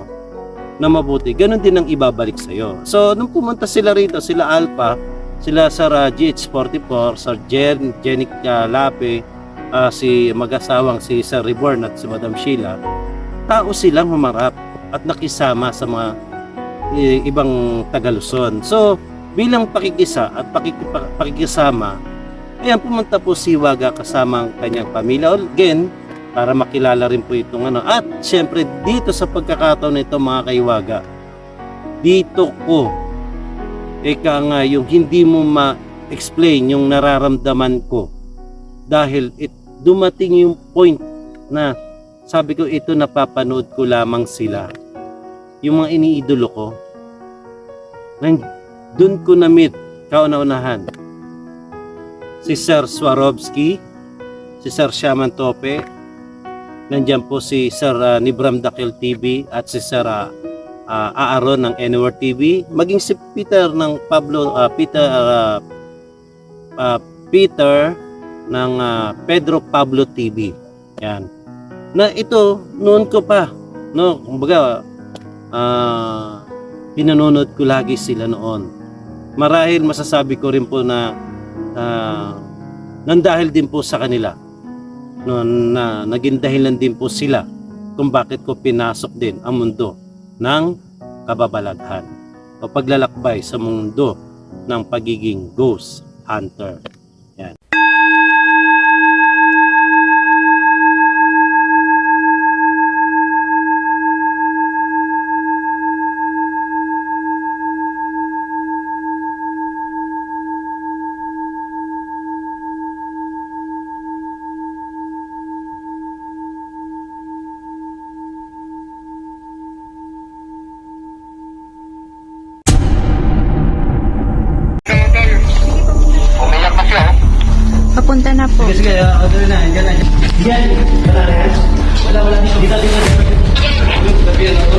na mabuti, ganun din ang ibabalik sa'yo. So, nung pumunta sila rito, sila Alpha, sila Sir GH44, Sir Jenik Lape, si mag-asawang si Sir Reborn at si Madam Sheila, tao silang humarap at nakisama sa mga ibang Taga-Luzon. So, bilang pakikisa at pakikisama, ayan, pumunta po si Hiwaga kasama ang kanyang pamilya. Again, para makilala rin po itong ano. At syempre, dito sa pagkakataon nito mga kaiwaga, dito ko, nga yung hindi mo ma-explain yung nararamdaman ko. Dahil dumating yung point na sabi ko, ito napapanood ko lamang sila. Yung mga iniidolo ko, doon ko na-meet kauna-unahan si Sir Swarovski, si Sir Shaman Tope, nandiyan po si Sir Nibram Dakil TV at si Sir Aaron ng Anywhere TV, maging si Peter ng Peter ng Pedro Pablo TV. Yan. Na ito, noon ko pa, no, kumbaga, pinanonood ko lagi sila noon. Marahil masasabi ko rin po na nandahil din po sa kanila, no, na naging dahilan din po sila kung bakit ko pinasok din ang mundo ng kababalaghan o paglalakbay sa mundo ng pagiging ghost hunter. Yan. Papunta na po. Sige, order na. Diyan na. Diyan. Wala na yan. Wala. Dito. Tapian ako.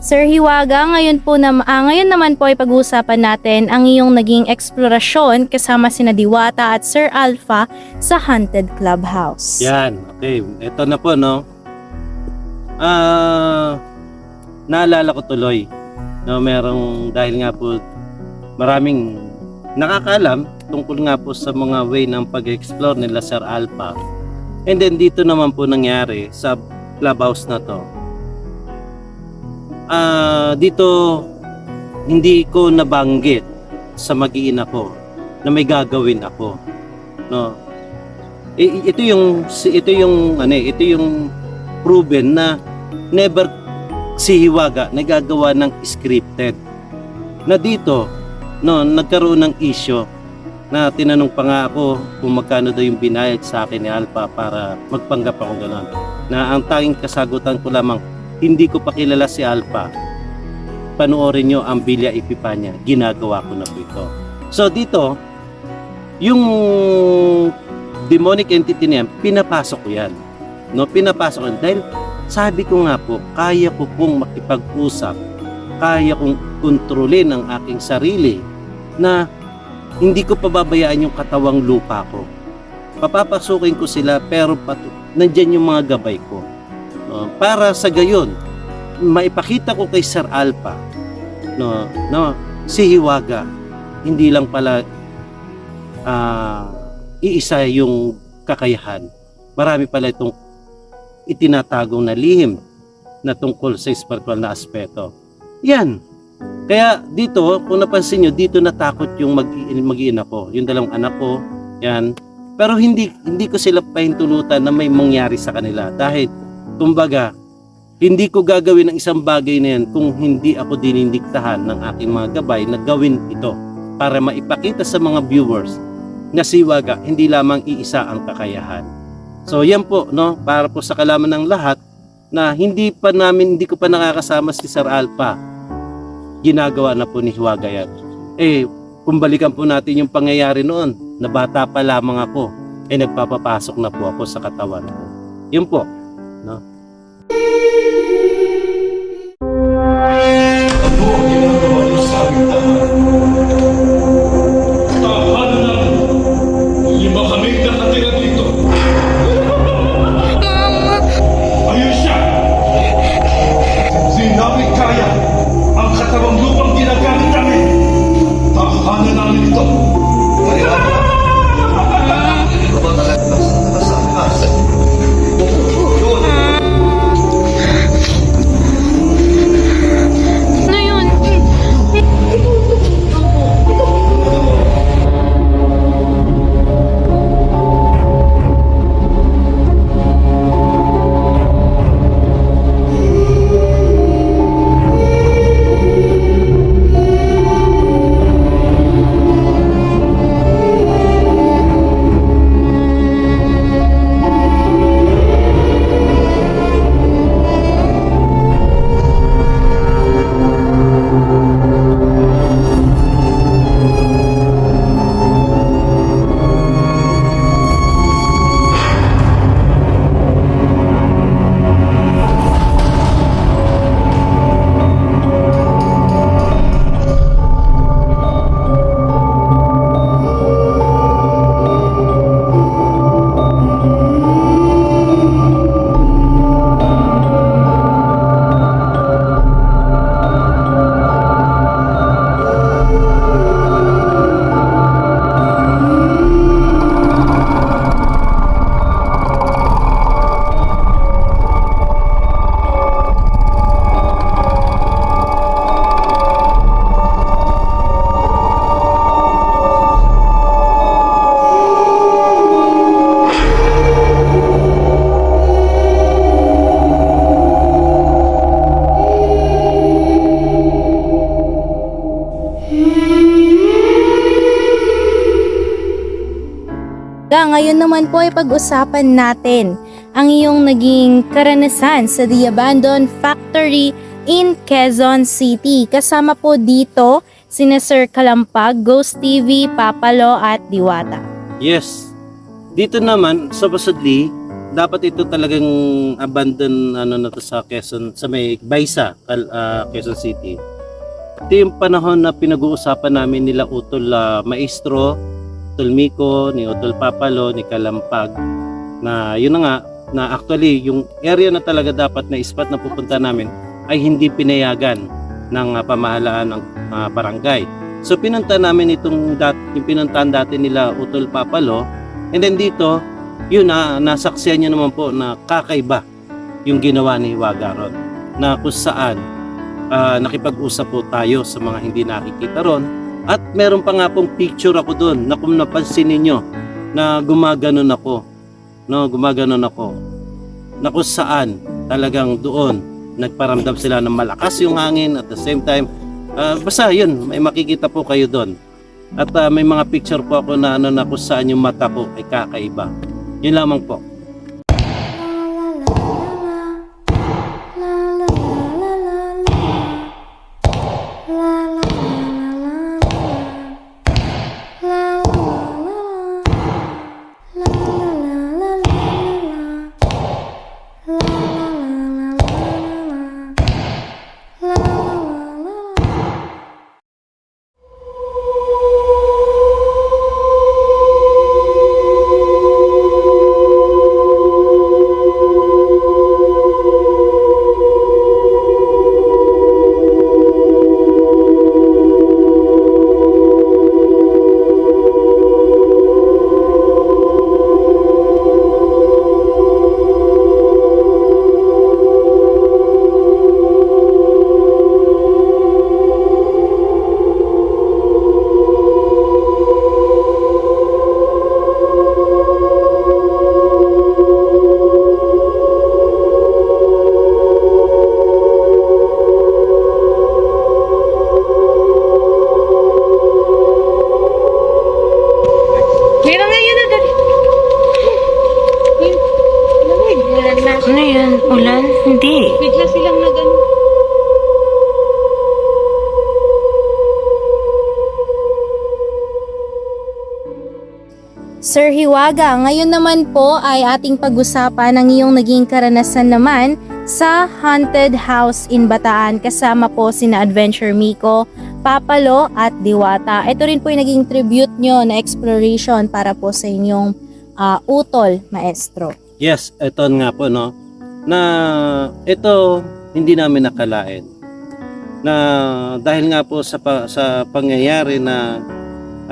Sir Hiwaga, ngayon naman po ay pag-uusapan natin ang iyong naging eksplorasyon kasama sina Diwata at Sir Alpha sa Haunted Clubhouse. Yan, okay. Ito na po, no. Naalala ko tuloy, no, merong dahil nga po maraming nakakaalam tungkol nga po sa mga way ng pag-explore nila Sir Alpha. And then dito naman po nangyari sa clubhouse na to. Dito hindi ko nabanggit sa mag-iina ko na may gagawin ako, no. Ito yung proven na never si Hiwaga nagagawa ng scripted. Na dito, no, nagkaroon ng issue na tinanong pa nga ako kung magkano daw yung binayad sa akin ni Alpha para magpanggap ako gano'n. Na ang tanging kasagutan ko lamang, hindi ko pa kilala si Alpha. Panoorin nyo ang Bilya Epipanya. Ginagawa ko na po ito. So dito, yung demonic entity na yan, pinapasok ko yan. No, pinapasok ko yan. Dahil sabi ko nga po, kaya ko pong makipag-usap, kaya kong kontrolin ang aking sarili na hindi ko pababayaan yung katawang lupa ko. Papapasukin ko sila pero nandyan yung mga gabay ko. No, para sa gayon, maipakita ko kay Sir Alpha si Hiwaga hindi lang pala iisa yung kakayahan. Marami pala itong itinatagong na lihim na tungkol sa spiritual na aspeto. Yan. Kaya dito, kung napansin nyo, dito natakot yung mag-iina ko. Yung dalawang anak ko, yan. Pero hindi ko sila pahintulutan na may mangyari sa kanila. Dahil, kumbaga, hindi ko gagawin ang isang bagay na yan kung hindi ako dinindiktahan ng aking mga gabay na gawin ito para maipakita sa mga viewers na si Hiwaga hindi lamang iisa ang kakayahan. So yan po, no, para po sa kalaman ng lahat na hindi ko pa nakakasama si Sir Alpha. Ginagawa na po ni Hiwaga yan. Kung balikan po natin yung pangyayari noon, na bata pa lamang ako, nagpapapasok na po ako sa katawan ko. Yun po, no. Lima kaming nakatira dito. Ayun siya! Di namin kaya ang katawang lupang ginagamit namin. Tahanan namin ito. Ano yun? Ngayon naman po ay pag-usapan natin ang iyong naging karanasan sa The Abandoned Factory in Quezon City. Kasama po dito sina Sir Kalampag, Ghost TV, Papalo at Diwata. Yes. Dito naman, supposedly, dapat ito talagang abandon na to sa Quezon, sa may Baysa, Quezon City. Ito yung panahon na pinag-uusapan namin nila Utol Maestro, Utol Miko, ni Utol Papalo, ni Kalampag, na yun na nga, na actually yung area na talaga dapat na spot na pupunta namin ay hindi pinayagan ng pamahalaan ng barangay. So pinunta namin yung pinuntahan dati nila Utol Papalo, and then dito, yun nasaksiyan niyo naman po na kakaiba yung ginawa ni Hiwaga ron, na kung saan nakipag-usap po tayo sa mga hindi nakikita ron. At meron pa nga pong picture ako doon na kung napansin ninyo na gumaganon ako. No, gumaganon ako. Na kung saan talagang doon nagparamdam sila ng malakas yung hangin at the same time. Basta yun, may makikita po kayo doon. At may mga picture po ako na na kung saan yung mata ko ay kakaiba. Yun lamang po. La la la la la la la la la la la la la la la Ano yan? Ulan? Hindi. Bigla silang nag-ano. Sir Hiwaga, ngayon naman po ay ating pag-usapan ang iyong naging karanasan naman sa Haunted House in Bataan kasama po sina Adventure Miko, Papalo at Diwata. Ito rin po yung naging tribute nyo na exploration para po sa inyong utol, maestro. Yes, ito nga po, no, na ito hindi namin nakalain na dahil nga po sa pangyayari na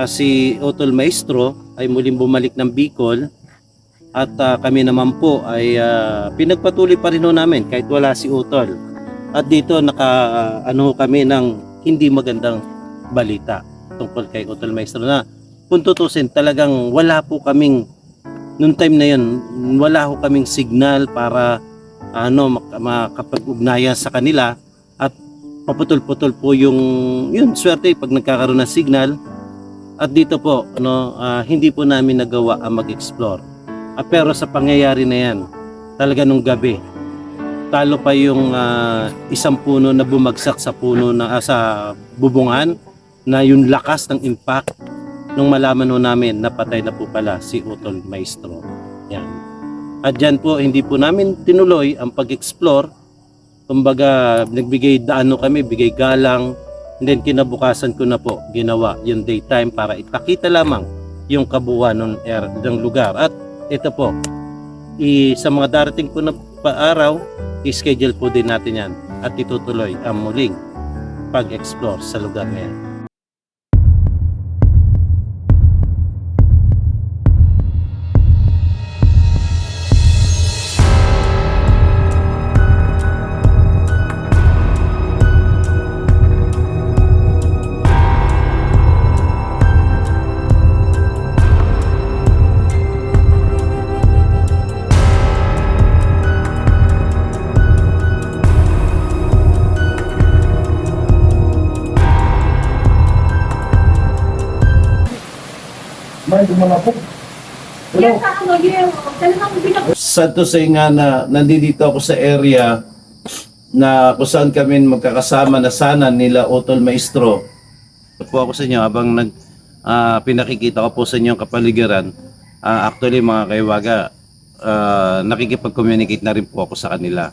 si Utol Maestro ay muling bumalik ng Bicol at kami naman po ay pinagpatuloy pa rin ho namin kahit wala si Utol. At dito kami ng hindi magandang balita tungkol kay Utol Maestro na kung tutusin talagang wala po kaming noong time na yun, wala ho kaming signal para makapag-ugnayan sa kanila at paputol-putol po yung swerte pag nagkakaroon ng signal. At dito po hindi po namin nagawa ang mag-explore. Pero sa pangyayari na yan, talaga nung gabi, talo pa yung isang puno na bumagsak sa puno na sa bubungan na yung lakas ng impact nung malaman ho namin na patay na po pala si Utol Maestro. Yan. At dyan po hindi po namin tinuloy ang pag-explore. Kumbaga nagbigay daan kami, bigay galang. And then kinabukasan ko na po ginawa yung daytime para ipakita lamang yung kabuuan ng lugar. At ito po, sa mga darating po na araw, i-schedule po din natin yan at itutuloy ang muling pag-explore sa lugar na yan. Sad to say nga na nandito ako sa area na kung saan kami magkakasama na sana nila Utol Maestro. Ito po ako sa inyo habang pinakikita ko po sa inyo ang kapaligiran. Actually mga kaiwaga, nakikipag-communicate na rin po ako sa kanila.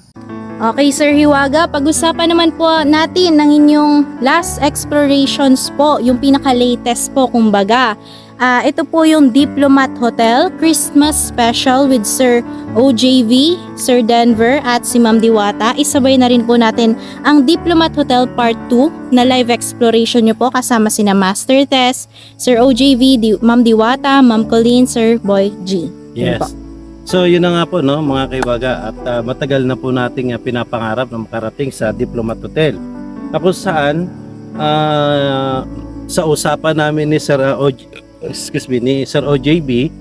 Okay, Sir Hiwaga, pag-usapan naman po natin ng inyong last explorations po, yung pinaka-latest po kumbaga. Ito po yung Diplomat Hotel Christmas Special with Sir OJV, Sir Denver at si Ma'am Diwata. Isabay na rin po natin ang Diplomat Hotel Part 2 na live exploration nyo po kasama sina Master Tess, Sir OJV, Ma'am Diwata, Ma'am Colleen, Sir Boy G. Yes. So yun na nga po mga kaiwaga at matagal na po nating pinapangarap na makarating sa Diplomat Hotel. Tapos saan sa usapan namin ni Sir OJB,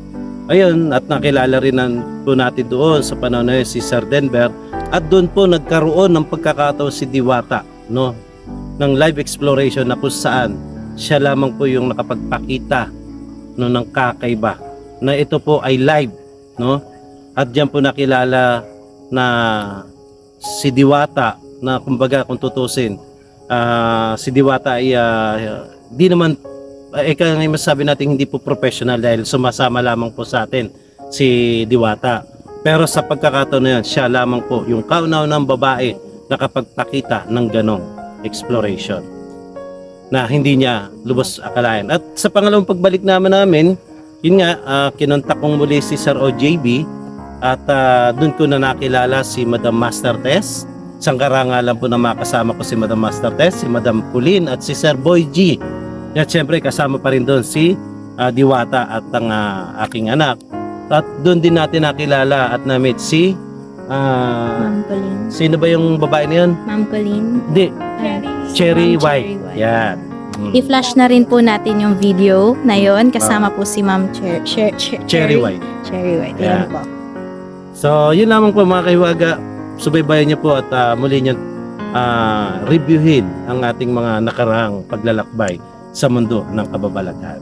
ayun, at nakilala rin po natin doon sa panahon na si Sir Denver at doon po nagkaroon ng pagkakataon si Diwata ng live exploration na kung saan siya lamang po yung nakapagpakita ng kakaiba na ito po ay live, at diyan po nakilala na si Diwata na kumbaga kung tutusin si Diwata ay di naman kaya ngayon masasabi natin hindi po professional dahil sumasama lamang po sa atin si Diwata. Pero sa pagkakataon na yan, siya lamang po yung kauna-unang babae nakapagpakita ng ganong exploration na hindi niya lubos akalain. At sa pangalawang pagbalik namin, yun nga, kinontak kong muli si Sir OJB at doon ko na nakilala si Madam Master Tess. Isang karangalan po na makasama ko si Madam Master Tess, si Madam Colleen at si Sir Boy G. At syempre kasama pa rin doon si Diwata at ang aking anak. At doon din natin nakilala at na-meet si Ma'am Colleen. sino ba yung babae na yun? Ma'am Colleen. Hindi. Cherry White. Yan. I-flash na rin po natin yung video na yon kasama po si Ma'am Cherry White. Cherry White. Yeah. Yan po. So, yun lamang po mga kaiwaga. Subaybayan niyo po at muli niyo reviewin ang ating mga nakaraang paglalakbay sa mundo ng kababalaghan.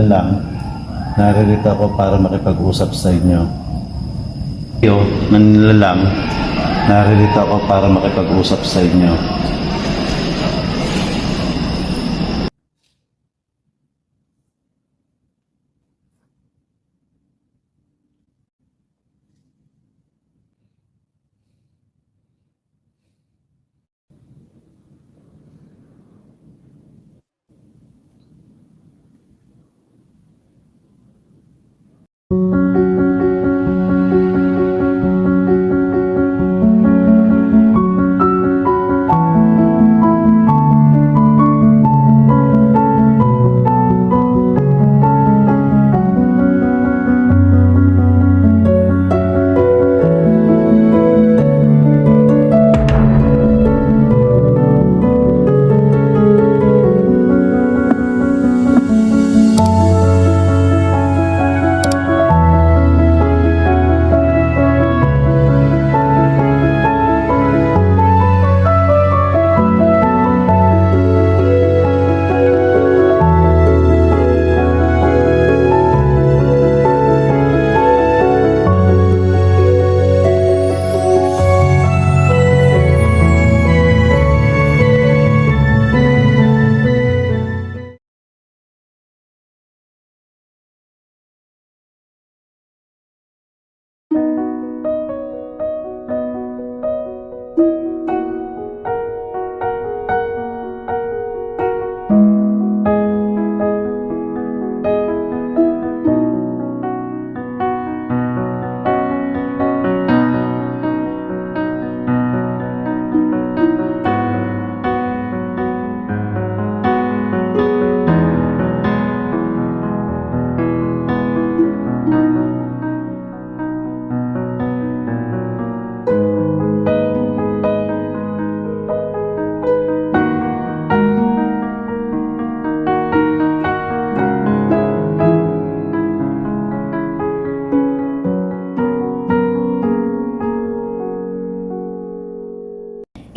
manlalang, naririto ako para makipag-usap sa inyo. Kayo, manlalang, naririto ako para makipag-usap sa inyo.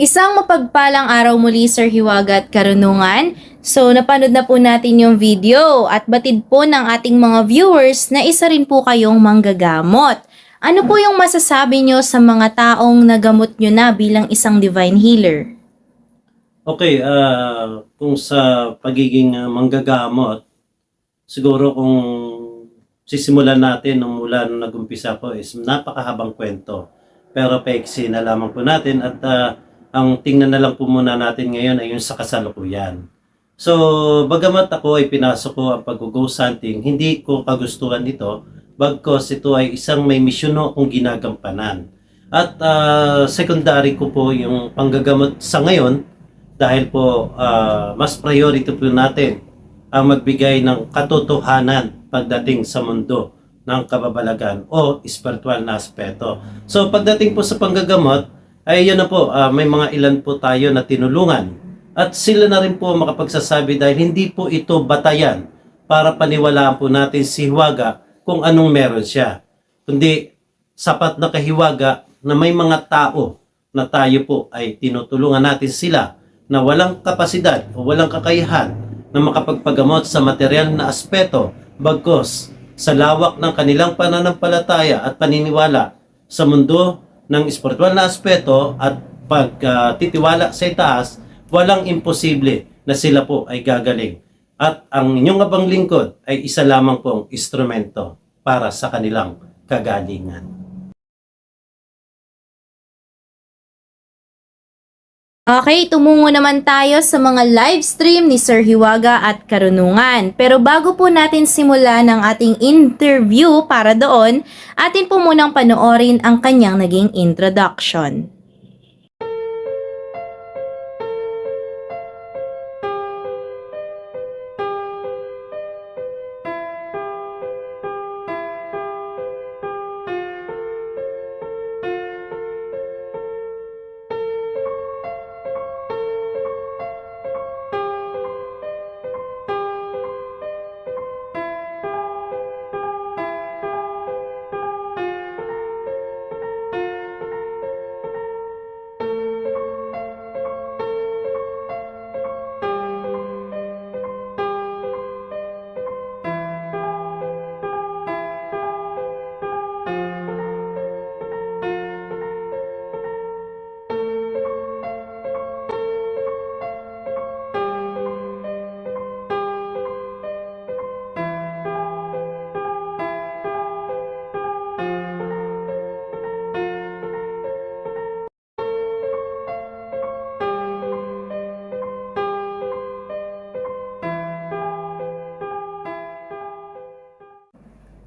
Isang mapagpalang araw muli, Sir Hiwaga at Karunungan. So, napanood na po natin yung video at batid po ng ating mga viewers na isa rin po kayong manggagamot. Ano po yung masasabi nyo sa mga taong nagamot nyo na bilang isang divine healer? Okay, kung sa pagiging manggagamot, siguro kung sisimulan natin nung mula nung nag-umpisa po is napakahabang kwento. Pero paiksi na lamang po natin at ang tingnan na lang po muna natin ngayon ay yung sa kasalukuyan. So, bagamat ako ay pinasok ko ang pag-ghost hunting, hindi ko kagustuhan ito, bagkos ito ay isang may misyon akong ginagampanan. At secondary ko po yung panggagamot sa ngayon dahil po mas priority po natin ang magbigay ng katotohanan pagdating sa mundo ng kababalagan o spiritual na aspeto. So, pagdating po sa panggagamot, ay yun na po, may mga ilan po tayo na tinulungan. At sila na rin po makapagsasabi dahil hindi po ito batayan para paniwalaan po natin si Hiwaga kung anong meron siya. Kundi sapat na kahiwaga na may mga tao na tayo po ay tinutulungan natin sila na walang kapasidad o walang kakayahan na makapagpagamot sa material na aspeto bagkos sa lawak ng kanilang pananampalataya at paniniwala sa mundo ng espiritual na aspeto at pagtitiwala sa itaas, walang imposible na sila po ay gagaling. At ang inyong abang lingkod ay isa lamang pong instrumento para sa kanilang kagalingan. Okay, tumungo naman tayo sa mga live stream ni Sir Hiwaga at Karunungan. Pero bago po natin simulan ang ating interview para doon, atin po munang panoorin ang kanyang naging introduction.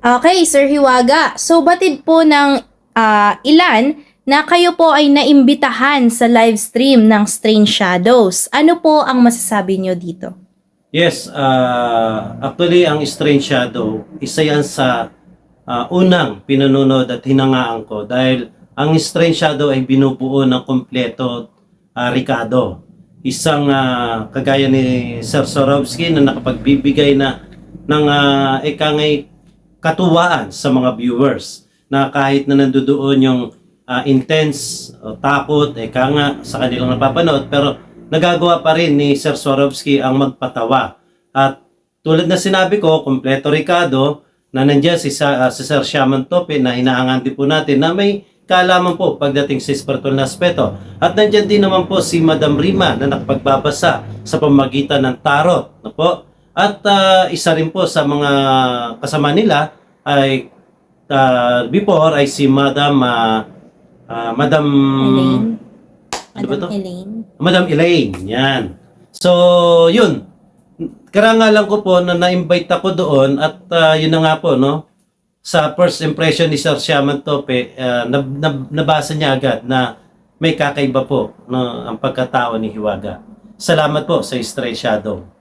Okay, Sir Hiwaga. So, batid po ng ilan na kayo po ay naimbitahan sa live stream ng Strange Shadows. Ano po ang masasabi nyo dito? Yes, actually ang Strange Shadow, isa yan sa unang pinanonood at hinangaan ko dahil ang Strange Shadow ay binubuo ng kompleto Ricardo. Isang kagaya ni Sir Swarovski na nakapagbibigay na ng ikangay katuwaan sa mga viewers na kahit na nandoon yung intense o takot, sa kanilang napapanood, pero nagagawa pa rin ni Sir Swarovski ang magpatawa. At tulad na sinabi ko, kompleto Ricardo, na nandiyan si Sir Shaman Tope na hinahangan din po natin na may kaalaman po pagdating sa spiritual na aspeto. At nandiyan din naman po si Madam Rima na nakapagbabasa sa pamagitan ng tarot. No po? At isa rin po sa mga kasama nila ay before ay si Madam Elaine? Ano ba to? Elaine? Madam Elaine, yan. So, yun. Karangalan ko po na na-invite ako doon at yun na nga po, no? Sa first impression ni Sir Shaman Tope, nabasa niya agad na may kakaiba po, no, ang pagkatao ni Hiwaga. Salamat po sa Stray Shadow.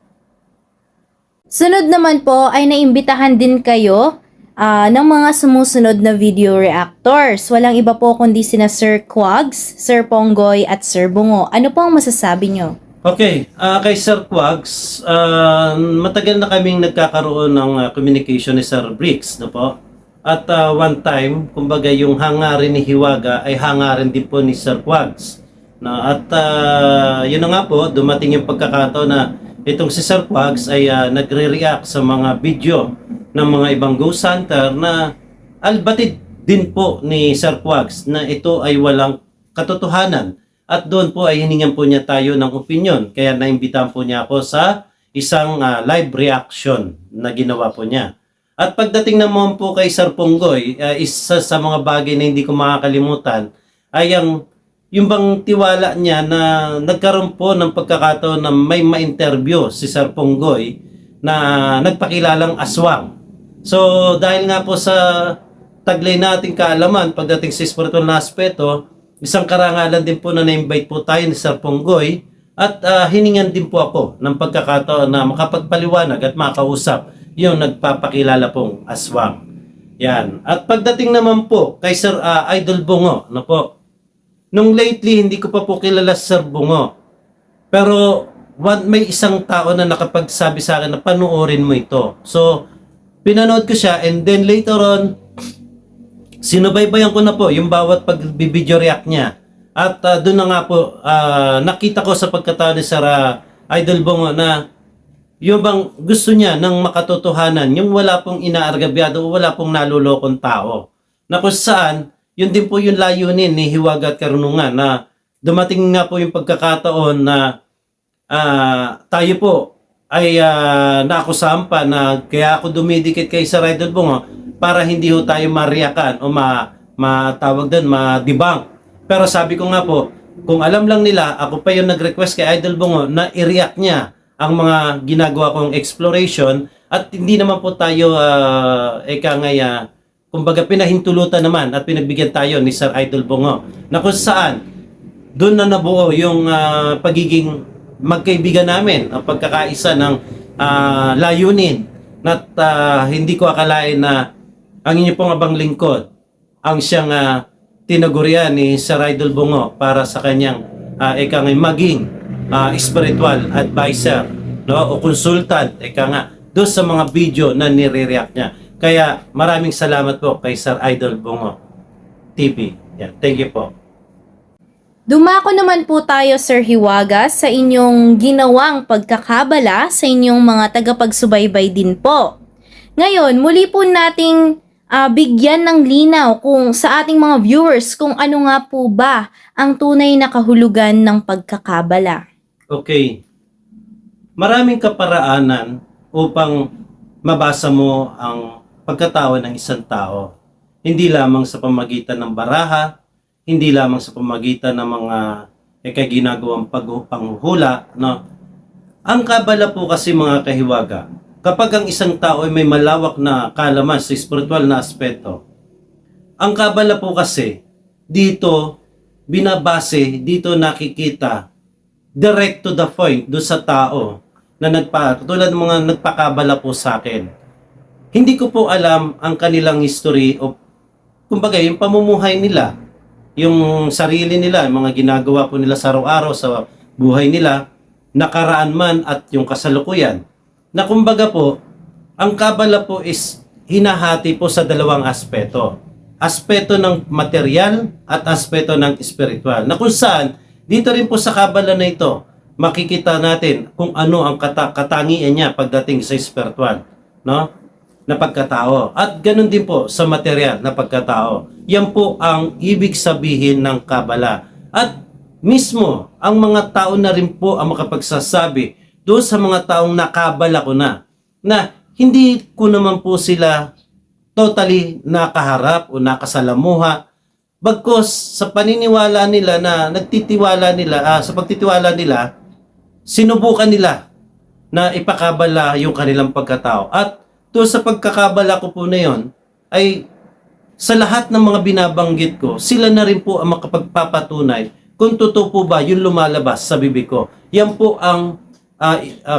Sunod naman po ay naimbitahan din kayo ng mga sumusunod na video reactors. Walang iba po kundi sina Sir Quags, Sir Ponggoy at Sir Bungo. Ano po ang masasabi nyo? Okay, kay Sir Quags, matagal na kaming nagkakaroon ng communication ni Sir Briggs, no po? At one time, kumbaga yung hangarin ni Hiwaga ay hangarin din po ni Sir Quags. No? At yun na nga po, dumating yung pagkakataon na itong si Sir Quags ay nagre-react sa mga video ng mga ibang ghost hunter na albatid din po ni Sir Quags na ito ay walang katotohanan. At doon po ay hiningan po niya tayo ng opinion. Kaya naimbitahan po niya ako sa isang live reaction na ginawa po niya. At pagdating naman po kay Sir Ponggoy, isa sa mga bagay na hindi ko makakalimutan ay yung bang tiwala niya na nagkaroon po ng pagkakataon na may ma-interview si Sir Ponggoy na nagpakilalang aswang. So dahil nga po sa taglay nating kaalaman pagdating sa spiritual na aspeto, isang karangalan din po na na-invite po tayo ni Sir Ponggoy at hiningan din po ako ng pagkakataon na makapagpaliwanag at makausap yung nagpapakilala pong aswang. Yan. At pagdating naman po kay Sir Idol Bungo, no po, nung lately hindi ko pa po kilala Sir Bungo. Pero may isang tao na nakapagsabi sa akin na panuorin mo ito. So, pinanood ko siya and then later on, sinubaybayan ko na po yung bawat pag-video react niya. At doon na nga po, nakita ko sa pagkatao ni Sir Idol Bungo na yung bang gusto niya ng makatotohanan, yung wala pong inaargabyado o wala pong nalulokong tao. Na kung saan, yun din po yung layunin ni Hiwaga at Karunungan na dumating nga po yung pagkakataon na tayo po ay naakusahan pa na kaya ako dumidikit kay Sir Idol Bungo para hindi ho tayo mariakan o matawag doon, ma-debunk. Pero sabi ko nga po, kung alam lang nila, ako pa yung nag-request kay Idol Bungo na i-react niya ang mga ginagawa kong exploration at hindi naman po tayo kumbaga pinahintulutan naman at pinagbigyan tayo ni Sir Idol Bungo na kung saan doon na nabuo yung pagiging magkaibigan namin, ang pagkakaisa ng layunin at hindi ko akalain na ang inyo pong abang lingkod ang siyang tinagurian ni Sir Idol Bungo para sa kanyang maging spiritual advisor, no, o consultant, doon sa mga video na nire-react niya. Kaya maraming salamat po kay Sir Idol Bungo TV. Yeah, thank you po. Dumako naman po tayo, Sir Hiwaga, sa inyong ginawang pagkakabala sa inyong mga tagapagsubaybay din po. Ngayon, muli po nating bigyan ng linaw kung sa ating mga viewers kung ano nga po ba ang tunay na kahulugan ng pagkakabala. Okay. Maraming kaparaanan upang mabasa mo ang pagkatao ng isang tao. Hindi lamang sa pamagitan ng baraha, hindi lamang sa pamagitan ng mga ginagawang panghuhula, no? Ang kabala po kasi mga kahiwaga, kapag ang isang tao ay may malawak na kaalaman sa spiritual na aspeto, ang kabala po kasi, dito binabase, dito nakikita, direct to the point, do sa tao na tulad ng mga nagpakabala po sa akin. Hindi ko po alam ang kanilang history o kumbaga yung pamumuhay nila, yung sarili nila, yung mga ginagawa po nila sa araw-araw sa buhay nila, nakaraan man at yung kasalukuyan. Na kumbaga po, ang kabala po is hinahati po sa dalawang aspeto. Aspeto ng material at aspeto ng spiritual. Na kung saan, dito rin po sa kabala na ito, makikita natin kung ano ang katangian niya pagdating sa spiritual, no? Na pagkatao. At ganun din po sa material na pagkatao. Yan po ang ibig sabihin ng kabala. At mismo, ang mga tao na rin po ang makapagsasabi doon sa mga taong nakabala ko na hindi ko naman po sila totally nakaharap o nakasalamuha. Bagkos sa paniniwala nila na sa pagtitiwala nila, sinubukan nila na ipakabala yung kanilang pagkatao. At doon sa pagkakabala ko po na yon, ay sa lahat ng mga binabanggit ko, sila na rin po ang makapagpapatunay kung totoo po ba yung lumalabas sa bibig ko. Yan po ang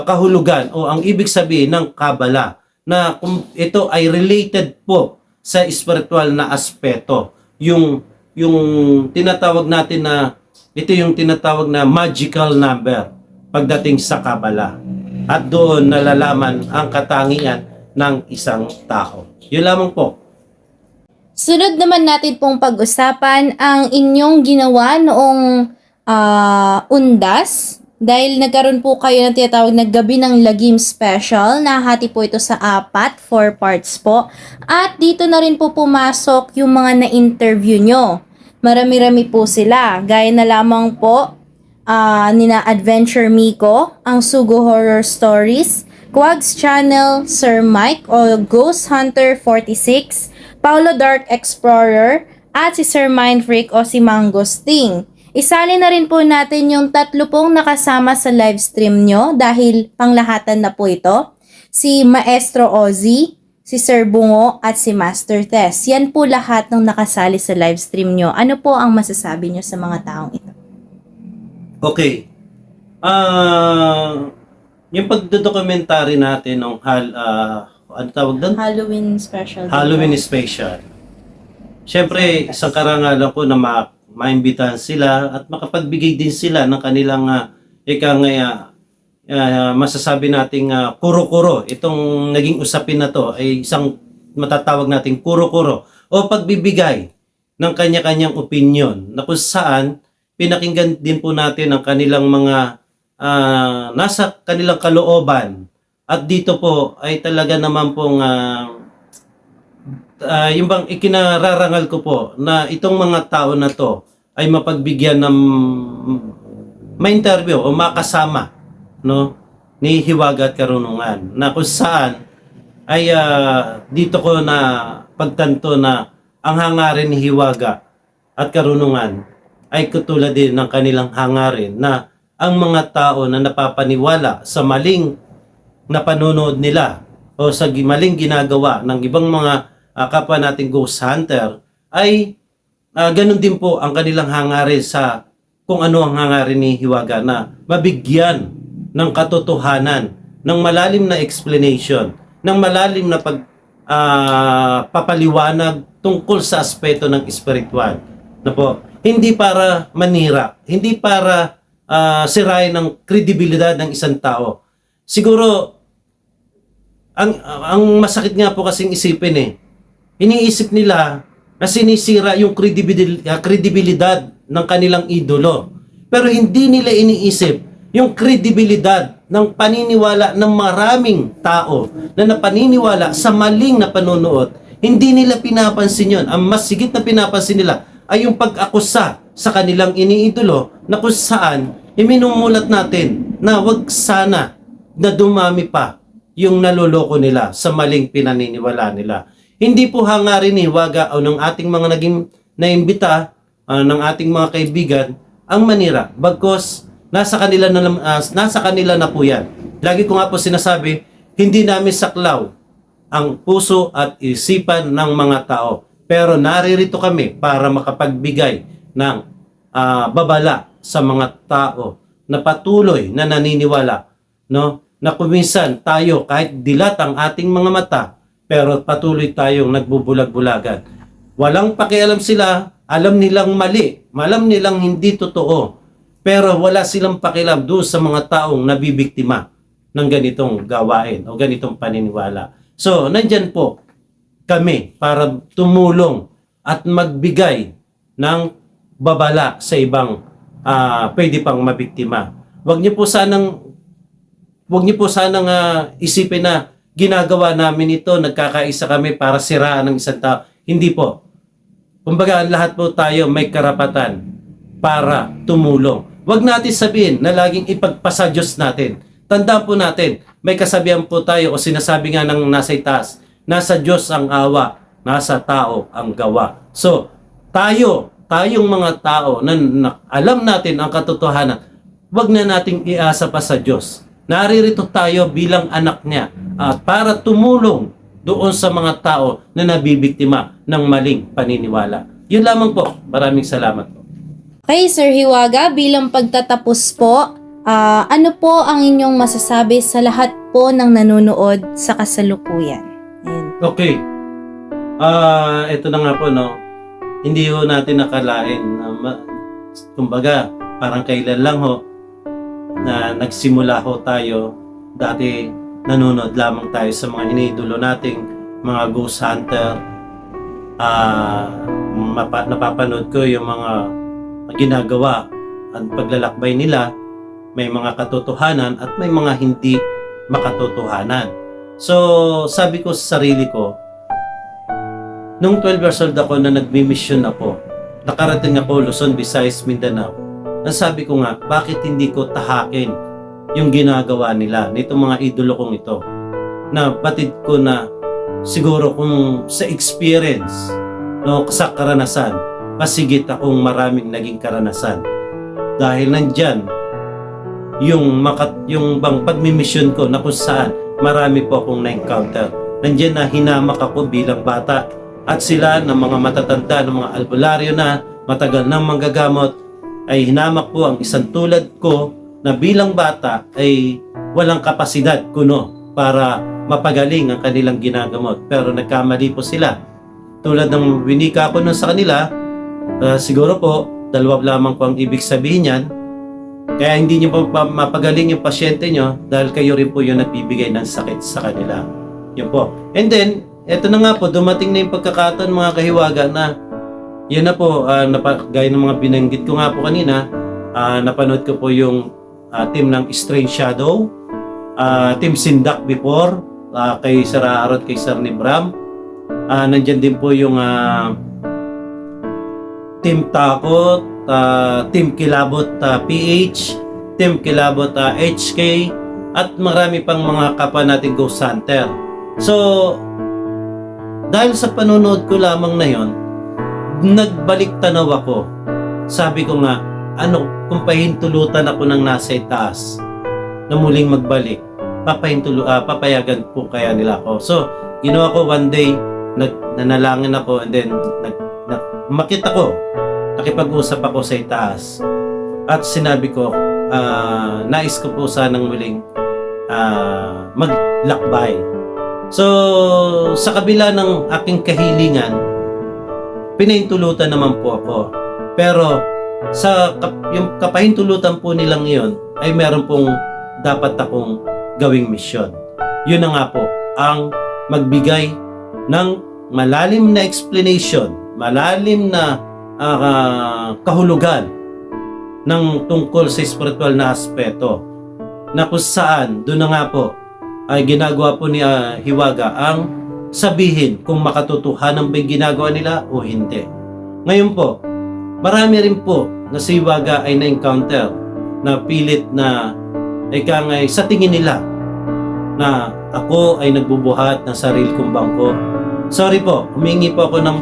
kahulugan o ang ibig sabihin ng kabala, na kung ito ay related po sa spiritual na aspeto. Yung tinatawag natin na ito yung tinatawag na magical number pagdating sa kabala. At doon nalalaman ang katangian ng isang tao. Yun lamang po. Sunod naman natin pong pag-usapan ang inyong ginawa noong Undas. Dahil nagkaroon po kayo ng tinatawag na Gabi ng Lagim Special. Nahati po ito sa 4 parts po. At dito na rin po pumasok yung mga na-interview nyo. Marami-rami po sila. Gaya na lamang po nina Adventure Miko, ang Sugo Horror Stories, Quags Channel, Sir Mike o Ghost Hunter 46, Paulo Dark Explorer, at si Sir Mindfreak o si Mangosting. Isali na rin po natin yung 3 pong nakasama sa live stream nyo dahil panglahatan na po ito. Si Maestro Ozzy, si Sir Bungo, at si Master Tess. Yan po lahat ng nakasali sa live stream nyo. Ano po ang masasabi nyo sa mga taong ito? Okay. Yung pagdodokumentary natin ng ano tawag doon? Halloween special. Halloween special. Siyempre, isang karangalan ko na maimbitahan sila at makapagbigay din sila ng kanilang masasabi nating kuro-kuro. Itong naging usapin na to ay isang matatawag nating kuro-kuro o pagbibigay ng kanya-kanyang opinion na kung saan pinakinggan din po natin ang kanilang mga nasa kanilang kalooban. At dito po ay talaga naman pong yung bang ikinararangal ko po na itong mga tao na to ay mapagbigyan ng ma-interview o makasama, no, ni Hiwaga at Karunungan, na kung saan ay dito ko na pagtanto na ang hangarin ni Hiwaga at Karunungan ay katulad din ng kanilang hangarin na ang mga tao na napapaniwala sa maling na panonood nila o sa maling ginagawa ng ibang mga kapwa nating ghost hunter ay ganun din po ang kanilang hangarin sa kung ano ang hangarin ni Hiwaga na mabigyan ng katotohanan, ng malalim na explanation, ng malalim na papaliwanag tungkol sa aspeto ng spiritual. Na po, hindi para manira, hindi para sirain ng kredibilidad ng isang tao. Siguro, ang masakit nga po kasing isipin iniisip nila na sinisira yung kredibilidad ng kanilang idolo. Pero hindi nila iniisip yung kredibilidad ng paniniwala ng maraming tao na napaniniwala sa maling na panonood. Hindi nila pinapansin yun. Ang mas sigit na pinapansin nila ay yung pag-akusa sa kanilang iniidolo na kung saan iminumulat natin na wag sana na dumami pa yung naloloko nila sa maling pinaniniwala nila. Hindi po hangarin ni Hiwaga o ng ating mga naging naimbita, ng ating mga kaibigan, ang manira. Bagkos, nasa kanila na po yan. Lagi ko nga po sinasabi, Hindi namin saklaw ang puso at isipan ng mga tao. Pero naririto kami para makapagbigay ng babala sa mga tao na patuloy na naniniwala, no? Na kuminsan tayo kahit dilat ang ating mga mata, pero patuloy tayong nagbubulag-bulagan. Walang pakialam sila, alam nilang mali, alam nilang hindi totoo, pero wala silang pakialam doon sa mga taong nabibiktima ng ganitong gawain o ganitong paniniwala. So, nandyan po kami para tumulong at magbigay ng babala sa ibang pwede pang mabiktima. Huwag niyo po sanang isipin na ginagawa namin ito, nagkakaisa kami para siraan ng isang tao. Hindi po. Kumbaga, lahat po tayo may karapatan para tumulong. Huwag natin sabihin na laging ipagpasa Diyos natin. Tandaan po natin, may kasabihan po tayo o sinasabi nga ng nasa itaas, nasa Diyos ang awa, nasa tao ang gawa. So, tayong mga tao na alam natin ang katotohanan, huwag na nating iasa pa sa Diyos. Naririto tayo bilang anak niya at para tumulong doon sa mga tao na nabibiktima ng maling paniniwala. Yun lamang po. Maraming salamat po. Okay, Sir Hiwaga, bilang pagtatapos po, ano po ang inyong masasabi sa lahat po ng nanonood sa kasalukuyan? Ayan. Okay. Ito na nga po, no. Hindi ho natin nakalain na kumbaga, parang kailan lang ho na nagsimula ho tayo. Dati nanonood lamang tayo sa mga iniidolo nating mga ghost hunter. Napapanood ko yung mga ginagawa at paglalakbay nila. May mga katotohanan at may mga hindi makatotohanan. So, sabi ko sa sarili ko, nung 12 years old ako na nagmi-mission ako, nakarating ako Luzon, Visayas, Mindanao. Ang sabi ko nga, bakit hindi ko tahakin yung ginagawa nila nitong mga idolo kong ito? Na batid ko na siguro kung sa experience, no, sa karanasan, pasigit akong maraming naging karanasan. Dahil nandyan, yung bang pagmi-mission ko na kung saan marami po akong na-encounter. Nandyan na hinamak ako bilang bata at sila ng mga matatanda, ng mga albularyo na matagal nang manggagamot ay hinamak po ang isang tulad ko na bilang bata ay walang kapasidad kuno para mapagaling ang kanilang ginagamot. Pero nagkamali po sila. Tulad ng winika ko nun sa kanila, siguro po, dalawa lamang po ang ibig sabihin yan. Kaya hindi nyo po mapagaling yung pasyente nyo dahil kayo rin po yung nagbibigay ng sakit sa kanila. Yun po. And then, eto na nga po, dumating na yung pagkakataon mga kahiwaga na yun na po, gaya ng mga binanggit ko nga po kanina, napanood ko po yung team ng Strange Shadow, team Sindak before, kay Sir Arot, kay Sir Nibram. Nandyan din po yung team Takot, team Kilabot PH, team Kilabot HK, at marami pang mga kapwa nating ghost hunter. So, dahil sa panonood ko lamang na yon, nagbalik tanaw ako. Sabi ko nga, kung pahintulutan ako ng nasa itaas na muling magbalik, papayagan po kaya nila ako. So, ginawa ko one day, nanalangin ako and then makita ko, nakipag-usap ako sa itaas at sinabi ko, nais ko po sanang muling maglakbay. So, sa kabila ng aking kahilingan, pinahintulutan naman po ako. Pero, yung kapahintulutan po nilang iyon, ay meron pong dapat akong gawing misyon. Yun na nga po, ang magbigay ng malalim na explanation, malalim na kahulugan ng tungkol sa spiritual na aspeto, na kung saan, doon na nga po, ay ginagawa po ni Hiwaga ang sabihin kung makatotohanan ba yung ginagawa nila o hindi. Ngayon po, marami rin po na si Hiwaga ay na-encounter na pilit na sa tingin nila na ako ay nagbubuhat ng sarili kong bangko. Sorry po, humingi po ako ng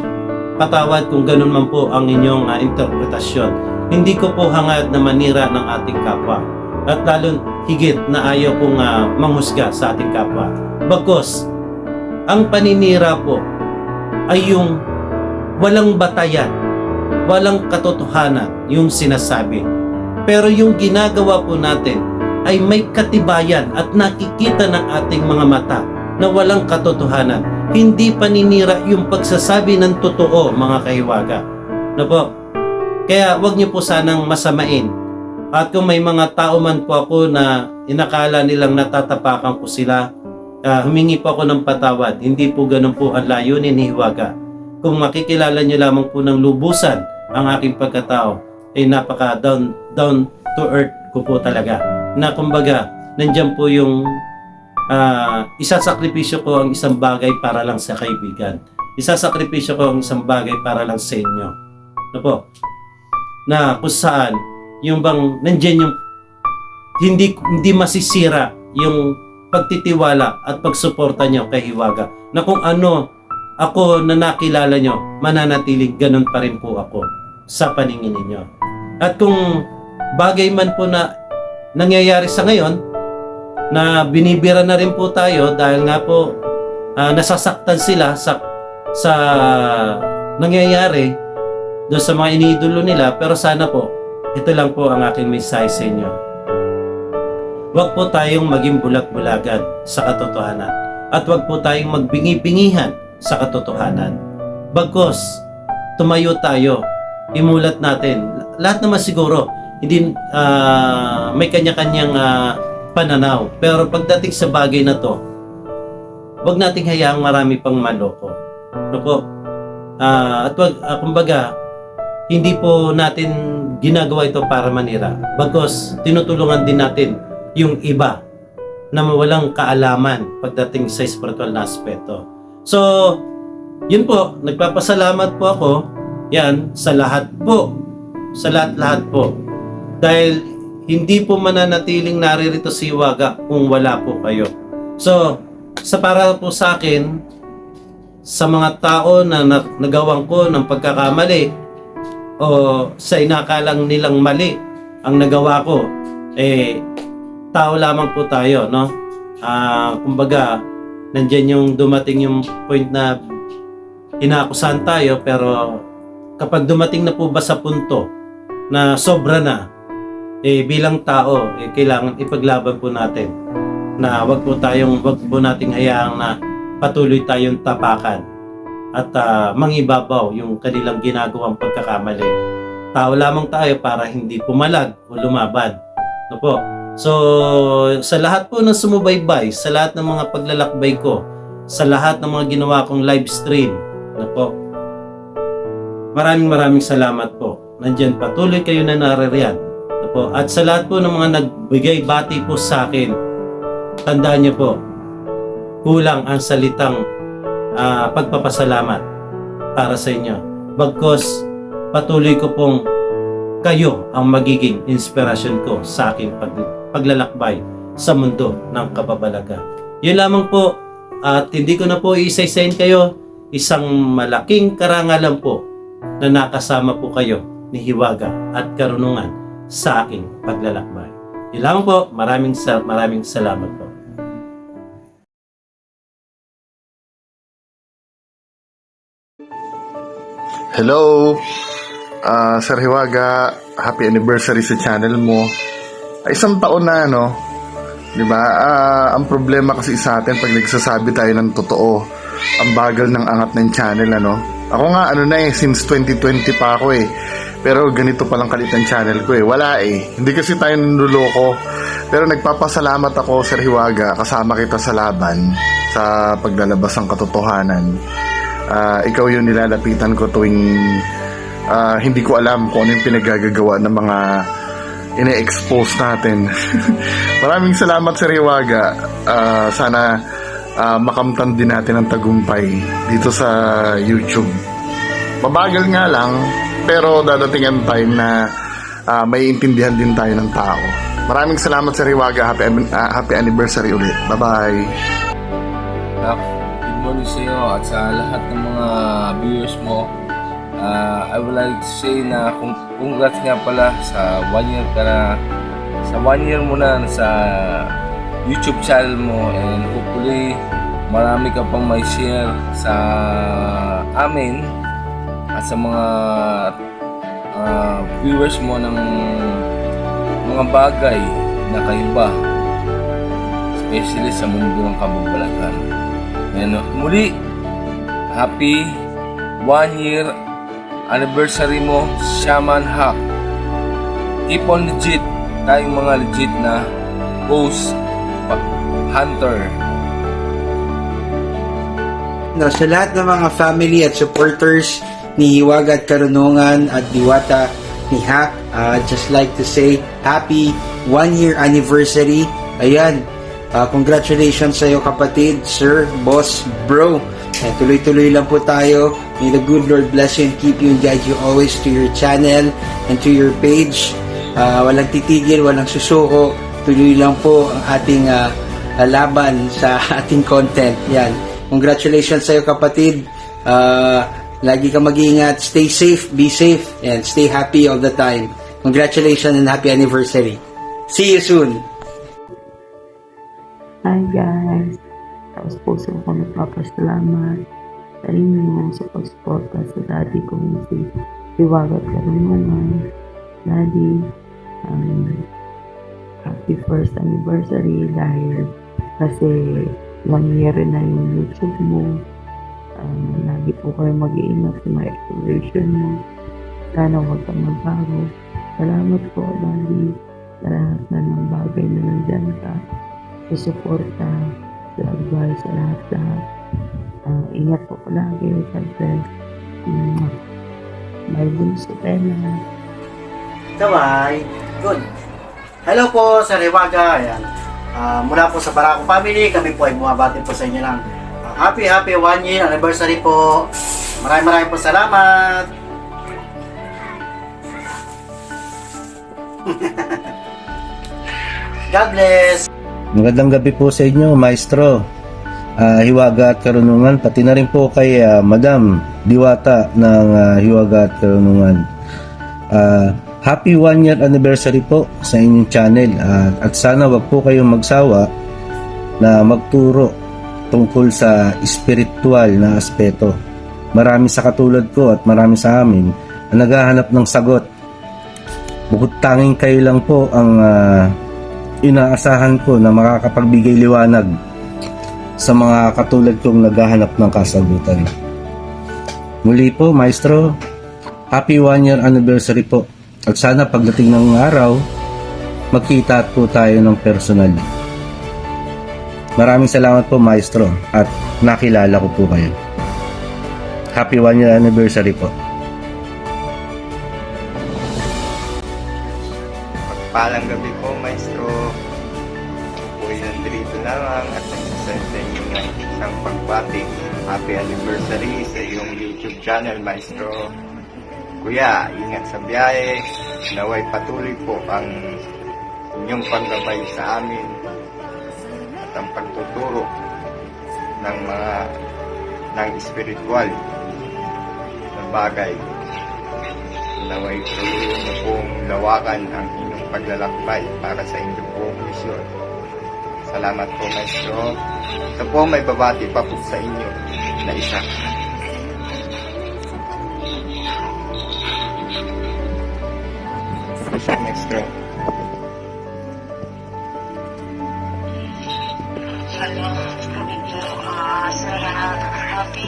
patawad kung ganun man po ang inyong interpretasyon. Hindi ko po hangad na manira ng ating kapwa. at lalo higit na ayaw kong manghusga sa ating kapwa. Bagkus, ang paninira po ay yung walang batayan, walang katotohanan yung sinasabi. Pero yung ginagawa po natin ay may katibayan at nakikita ng ating mga mata na walang katotohanan. Hindi paninira yung pagsasabi ng totoo, mga kahiwaga. No po? Kaya wag niyo po sanang masamain. At kung may mga tao man po ako na inakala nilang natatapakan ko sila, humingi po ako ng patawad. Hindi po ganun po ang layunin ni Hiwaga. Kung makikilala niyo lamang po ng lubusan ang aking pagkatao, ay napaka down to earth ko po talaga. Na kumbaga, nandyan po yung isasakripisyo ko ang isang bagay para lang sa kaibigan. Isasakripisyo ko ang isang bagay para lang sa inyo. Ano po? Na kung saan, yung bang nandyan yung hindi masisira yung pagtitiwala at pagsuporta nyo kay Hiwaga. Na kung ano ako na nakilala nyo, mananatiling ganun pa rin po ako sa paningin ninyo. At kung bagay man po na nangyayari sa ngayon, na binibira na rin po tayo dahil nga po nasasaktan sila sa nangyayari doon sa mga iniidolo nila, pero sana po ito lang po ang aking mensahe sa inyo. Huwag po tayong maging bulag-bulagan sa katotohanan at huwag po tayong magbingi-bingihan sa katotohanan. Bagkus, tumayo tayo, imulat natin. Lahat naman siguro hindi may kanya-kanyang pananaw. Pero pagdating sa bagay na to, wag nating hayaang marami pang maloko. Ano po? At wag, kumbaga, hindi po natin ginagawa ito para manira. Bagkus, tinutulungan din natin yung iba na walang kaalaman pagdating sa spiritual na aspeto. So, yun po, nagpapasalamat po ako yan sa lahat po. Sa lahat-lahat po. Dahil hindi po mananatiling naririto si Hiwaga kung wala po kayo. So, sa para po sa akin, sa mga tao na nagawan ko ng pagkakamali o sa inakalang nilang mali ang nagawa ko, tao lamang po tayo, no? Kumbaga, nandyan yung dumating yung point na inaakusahan tayo, pero kapag dumating na po ba sa punto na sobra na, bilang tao, kailangan ipaglaban po natin na wag po nating hayaang na patuloy tayong tapakan at mangibabaw yung kanilang ginagawang pagkakamali. Tao lamang tayo para hindi pumalag o lumaban. No po? So, sa lahat po ng sumubaybay, sa lahat ng mga paglalakbay ko, sa lahat ng mga ginawa kong live stream, no po? Maraming salamat po. Nandyan patuloy kayo na naririyan. No po? At sa lahat po ng mga nagbigay bati po sa akin, tandaan niyo po, kulang ang salitang pagpapasalamat para sa inyo. Bagkus, patuloy ko pong kayo ang magiging inspirasyon ko sa aking paglalakbay sa mundo ng kababalagan. Yun lamang po, at hindi ko na po isa-isahin kayo, isang malaking karangalan po na nakasama po kayo ni Hiwaga at karunungan sa aking paglalakbay. Yun lamang po, maraming salamat po. Hello, Sir Hiwaga, happy anniversary sa channel mo. Isang taon na, no? Diba? Ang problema kasi sa atin pag nagsasabi tayo ng totoo, ang bagal ng angat ng channel, ano? Ako nga, since 2020 pa ako Pero ganito palang kalit ang channel ko Wala Hindi kasi tayo nululoko. Pero nagpapasalamat ako, Sir Hiwaga, kasama kita sa laban, sa paglalabas ng katotohanan. Ikaw yung nilalapitan ko tuwing hindi ko alam kung ano yung pinagagagawa ng mga ine-expose natin. Maraming salamat, Sir Hiwaga. Sana makamtan din natin ang tagumpay dito sa YouTube. Mabagal nga lang, pero dadating ang time na may intindihan din tayo ng tao. Maraming salamat, Sir Hiwaga. Happy anniversary ulit. Bye-bye. Good morning sa iyo at sa lahat ng mga viewers mo. I would like to say na congrats nga pala sa 1 year ka na sa 1 year mo na sa YouTube channel mo, and hopefully marami ka pang may share sa amin at sa mga viewers mo ng mga bagay na kaiba, especially sa mundo ng kababalaghan. And muli, happy 1 year anniversary mo, Shaman Hack. Keep on legit, tayong mga legit na ghost hunter. Sa lahat ng mga family at supporters ni Hiwaga at Karunungan at Diwata ni Hack, just like to say happy 1 year anniversary. Ayan, congratulations sa iyo kapatid, sir, boss, bro. Tuloy-tuloy lang po tayo. May the good Lord bless you and keep you and guide you always to your channel and to your page. Walang titigil, walang susuko. Tuloy lang po ang ating laban sa ating content. Yan. Congratulations sa iyo kapatid. Lagi ka mag-iingat. Stay safe, be safe, and stay happy all the time. Congratulations and happy anniversary. See you soon. Hi guys. Tapos puso ko nagpapasalamat sa inyo sa pag-suporta sa daddy ko si Hiwaga at Karunungan. Daddy, happy first anniversary dahil kasi 1 year na yung YouTube mo. Lagi po kayo mag-iingat sa mga exploration mo. Sana huwag kang magbago. Salamat po, Daddy, sa lahat na ng bagay na nandyan ka. Sa suporta, sa advice, sa lahat-lahat. Ingat po palagi. God bless. Bye, Bunso Pena. Kawai. Good. Hello po sa Hiwaga. Ayan. Mula po sa Barako Family, kami po ay bumabati po sa inyo ng happy 1 year anniversary po. Maraming po salamat. God bless. Magandang gabi po sa inyo, Maestro, Hiwaga at Karunungan, pati na rin po kay Madam Diwata ng Hiwaga at Karunungan. Happy 1 year anniversary po sa inyong channel, at sana wag po kayong magsawa na magturo tungkol sa spiritual na aspeto. Marami sa katulad ko at marami sa amin ang naghahanap ng sagot. Bukod tanging kayo lang po ang inaasahan ko na makakapagbigay liwanag sa mga katulad kong naghahanap ng kasagutan. Muli po, Maestro, happy 1 year anniversary po. At sana pagdating ng araw, magkita po tayo ng personal. Maraming salamat po, Maestro, at nakilala ko po kayo. Happy 1 year anniversary po. Pagpalang gabi po, Maestro. Ako po ay nandito lamang at nagsasend sa inyo ng isang pagbati. Happy anniversary sa iyong YouTube channel, Maestro. Kuya, ingat sa biyahe. Naway patuloy po ang inyong paggabay sa amin at ang pagtuturo ng spiritual na bagay. Naway tuloy na pong lawakan ang inyong paglalakbay para sa inyong pong misyon. Salamat po, Maestro. Ito po, may babati pa po sa inyo na isa. Maestro. Hello, kami po. Sir, happy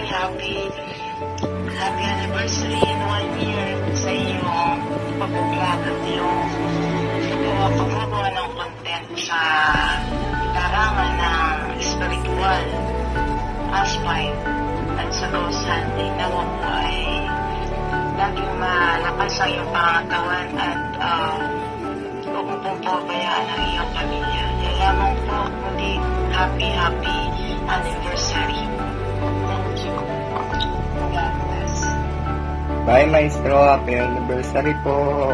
anniversary in 1 year sa iyong pag-vlog at iyong paggawa ng content sa larangan ng spiritual aspect at sa ghost hunting. Nawa po ay laging malakas ang iyong pangatawan at huwag mo pong pabayaan ang iyong pamilya. Yan lamang po, muli happy anniversary. Thank you. God bless. Bye, Maestro. Happy anniversary po.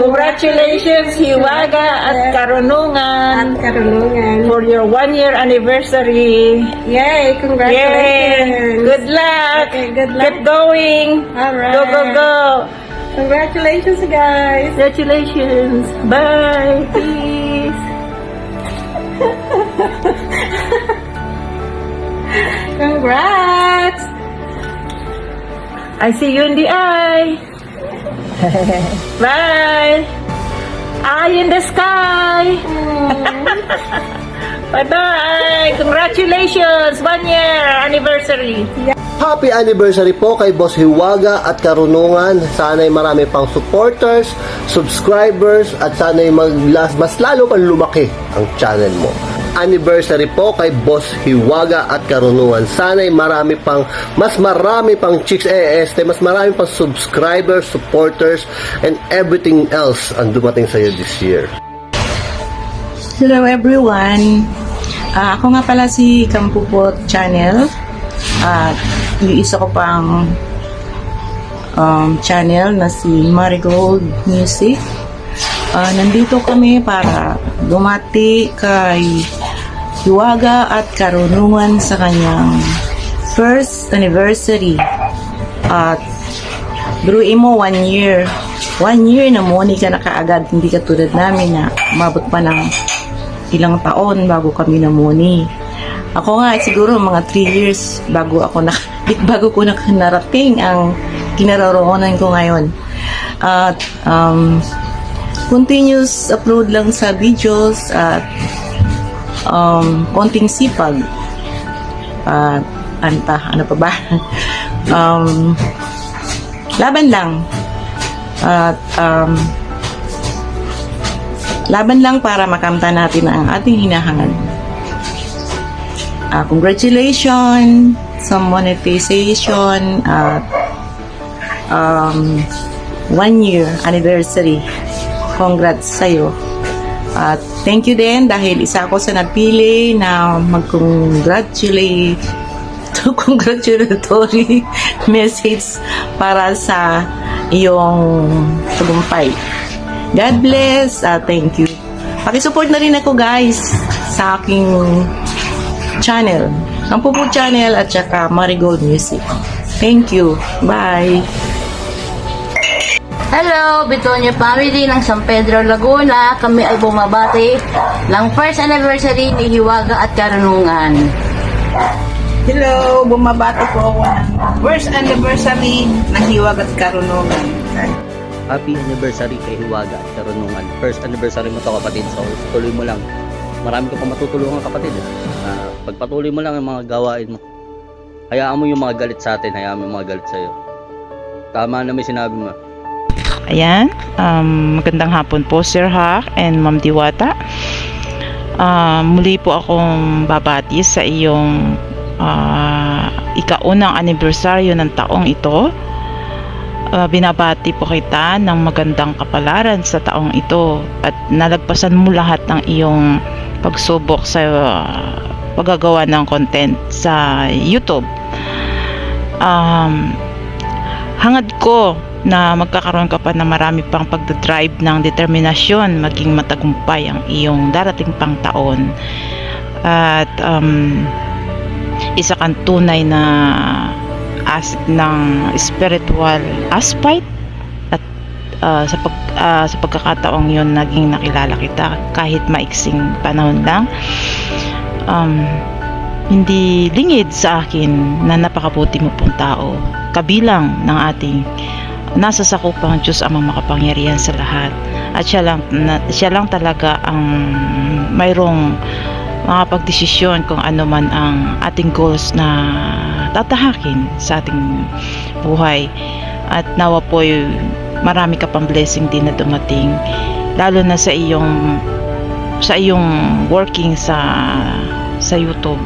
Congratulations, Hiwaga at Karunungan. For your 1 year anniversary. Yay! Congratulations! Yay. Good luck! Okay, good luck. Keep going! All right. Go, go, go! Congratulations, guys. Congratulations. Bye. Peace. Congrats. I see you in the eye. Bye. Eye in the sky. Bye-bye. Congratulations. 1 year anniversary. Happy anniversary po kay Boss Hiwaga at Karunungan. Sana'y marami pang supporters, subscribers, at sana'y mas lalo pang lumaki ang channel mo. Anniversary po kay Boss Hiwaga at Karunungan. Sana'y mas marami pang chicks mas marami pang subscribers, supporters, and everything else ang dumating sa'yo this year. Hello everyone. Ako nga pala si Kampupot Channel. At yung isa ko pang channel na si Marigold Music. Nandito kami para dumati kay Hiwaga at Karunungan sa kanyang first anniversary. At biruin mo 1 year. 1 year na muni ka na kaagad. Hindi ka tulad namin na umabot pa ng ilang taon bago kami namuni. Ako nga siguro mga 3 years bago ko narating ang kinaroroonan ko ngayon. At continuous upload lang sa videos at konting sipag. At ano pa ba? Laban lang. At laban lang para makamta natin ang ating hinahangad. Congratulations sa monetization at 1 year anniversary. Congrats sa'yo. At thank you din dahil isa ako sa napili na congratulatory message para sa iyong tagumpay. God bless. Thank you. Pakisupport na rin ako guys sa aking channel. Kampupot Channel at saka Marigold Music. Thank you. Bye. Hello, Bitonyo family ng San Pedro, Laguna. Kami ay bumabati ng first anniversary ni Hiwaga at Karunungan. Hello, bumabati po ako ng first anniversary ng Hiwaga at Karunungan. Happy anniversary kay Hiwaga at Karunungan. First anniversary mo to kapatid. So tuloy mo lang. Marami ka pa matutulungan kapatid. Pagpatuloy mo lang ang mga gawain mo. Hayaan mo yung mga galit sa atin. Hayaan mo yung mga galit sa'yo. Tama na may sinabi mo. Ayan. Magandang hapon po Sir Hak and Ma'am Diwata. Muli po akong babati sa iyong ikaunang anibersaryo ng taong ito. Binabati po kita ng magandang kapalaran sa taong ito at nalagpasan mo lahat ng iyong pagsubok sa paggagawa ng content sa YouTube. Hangad ko na magkakaroon ka pa na marami pang pagdadrive ng determinasyon maging matagumpay ang iyong darating pang taon. At isa kang tunay na ng spiritual aspect at sa pagkakataong yun naging nakilala kita kahit maiksing panahon lang. Hindi lingid sa akin na napakabuti mo pong tao, kabilang ng ating nasa sakupang Diyos amang makapangyarihan sa lahat, at siya lang talaga ang mayroong makapagdesisyon kung ano man ang ating goals na tatahakin sa ating buhay. At nawa po marami ka pang blessing din na dumating, lalo na sa iyong working sa YouTube.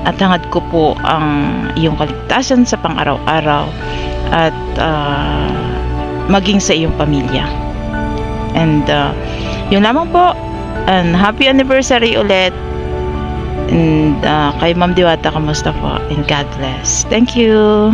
At hangad ko po ang iyong kaligtasan sa pang-araw-araw at maging sa iyong pamilya. And yun lamang po. And happy anniversary ulit. And kay Ma'am Diwata, kamusta po? And God bless. Thank you.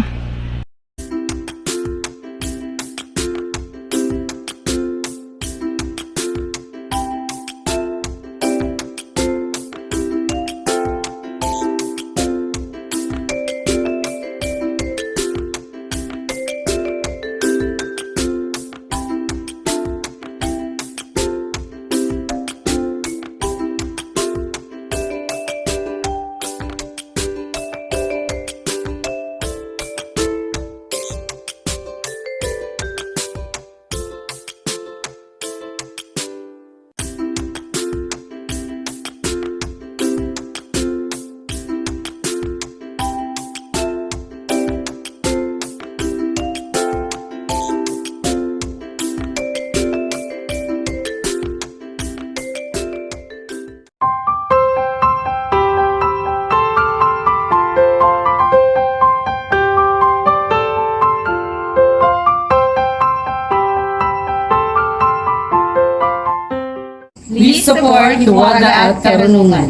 support Hiwaga at Karunungan.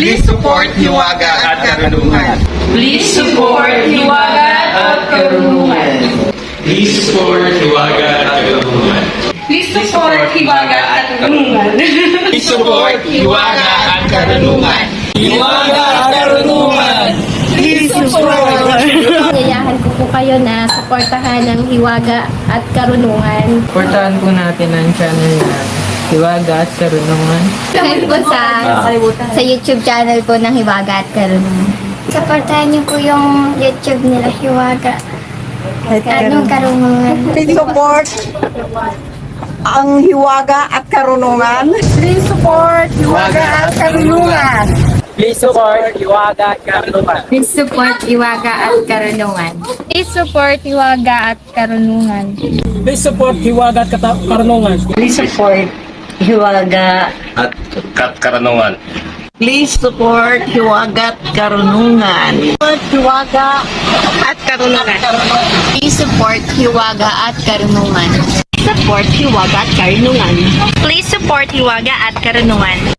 Please support Hiwaga at Karunungan. Please support Hiwaga at Karunungan. Please support Hiwaga at Karunungan. Please support Hiwaga at Karunungan. Please support Hiwaga at Karunungan. Hiwaga at Karunungan. Please support. Yayahan ko po kayo na suportahan ng Hiwaga at Karunungan. Supportahan po natin ang channel na Hiwaga at Karunungan. Kahit po sa YouTube channel po ng Hiwaga at Karunungan. Supportahan niyo po yung YouTube nila Hiwaga at Karunungan. Please support ang Hiwaga at Karunungan. Please support Hiwaga at Karunungan. Please support Hiwaga at Karunungan. Please support Hiwaga at Karunungan. Please support Hiwaga at Karunungan. Please support Hiwaga at Karunungan. Please support Hiwaga At Karunungan. Please support Hiwaga at Karunungan. Support Hiwaga at Karunungan. Please support Hiwaga at Karunungan. Support Hiwaga at Karunungan. Please support Hiwaga at Karunungan.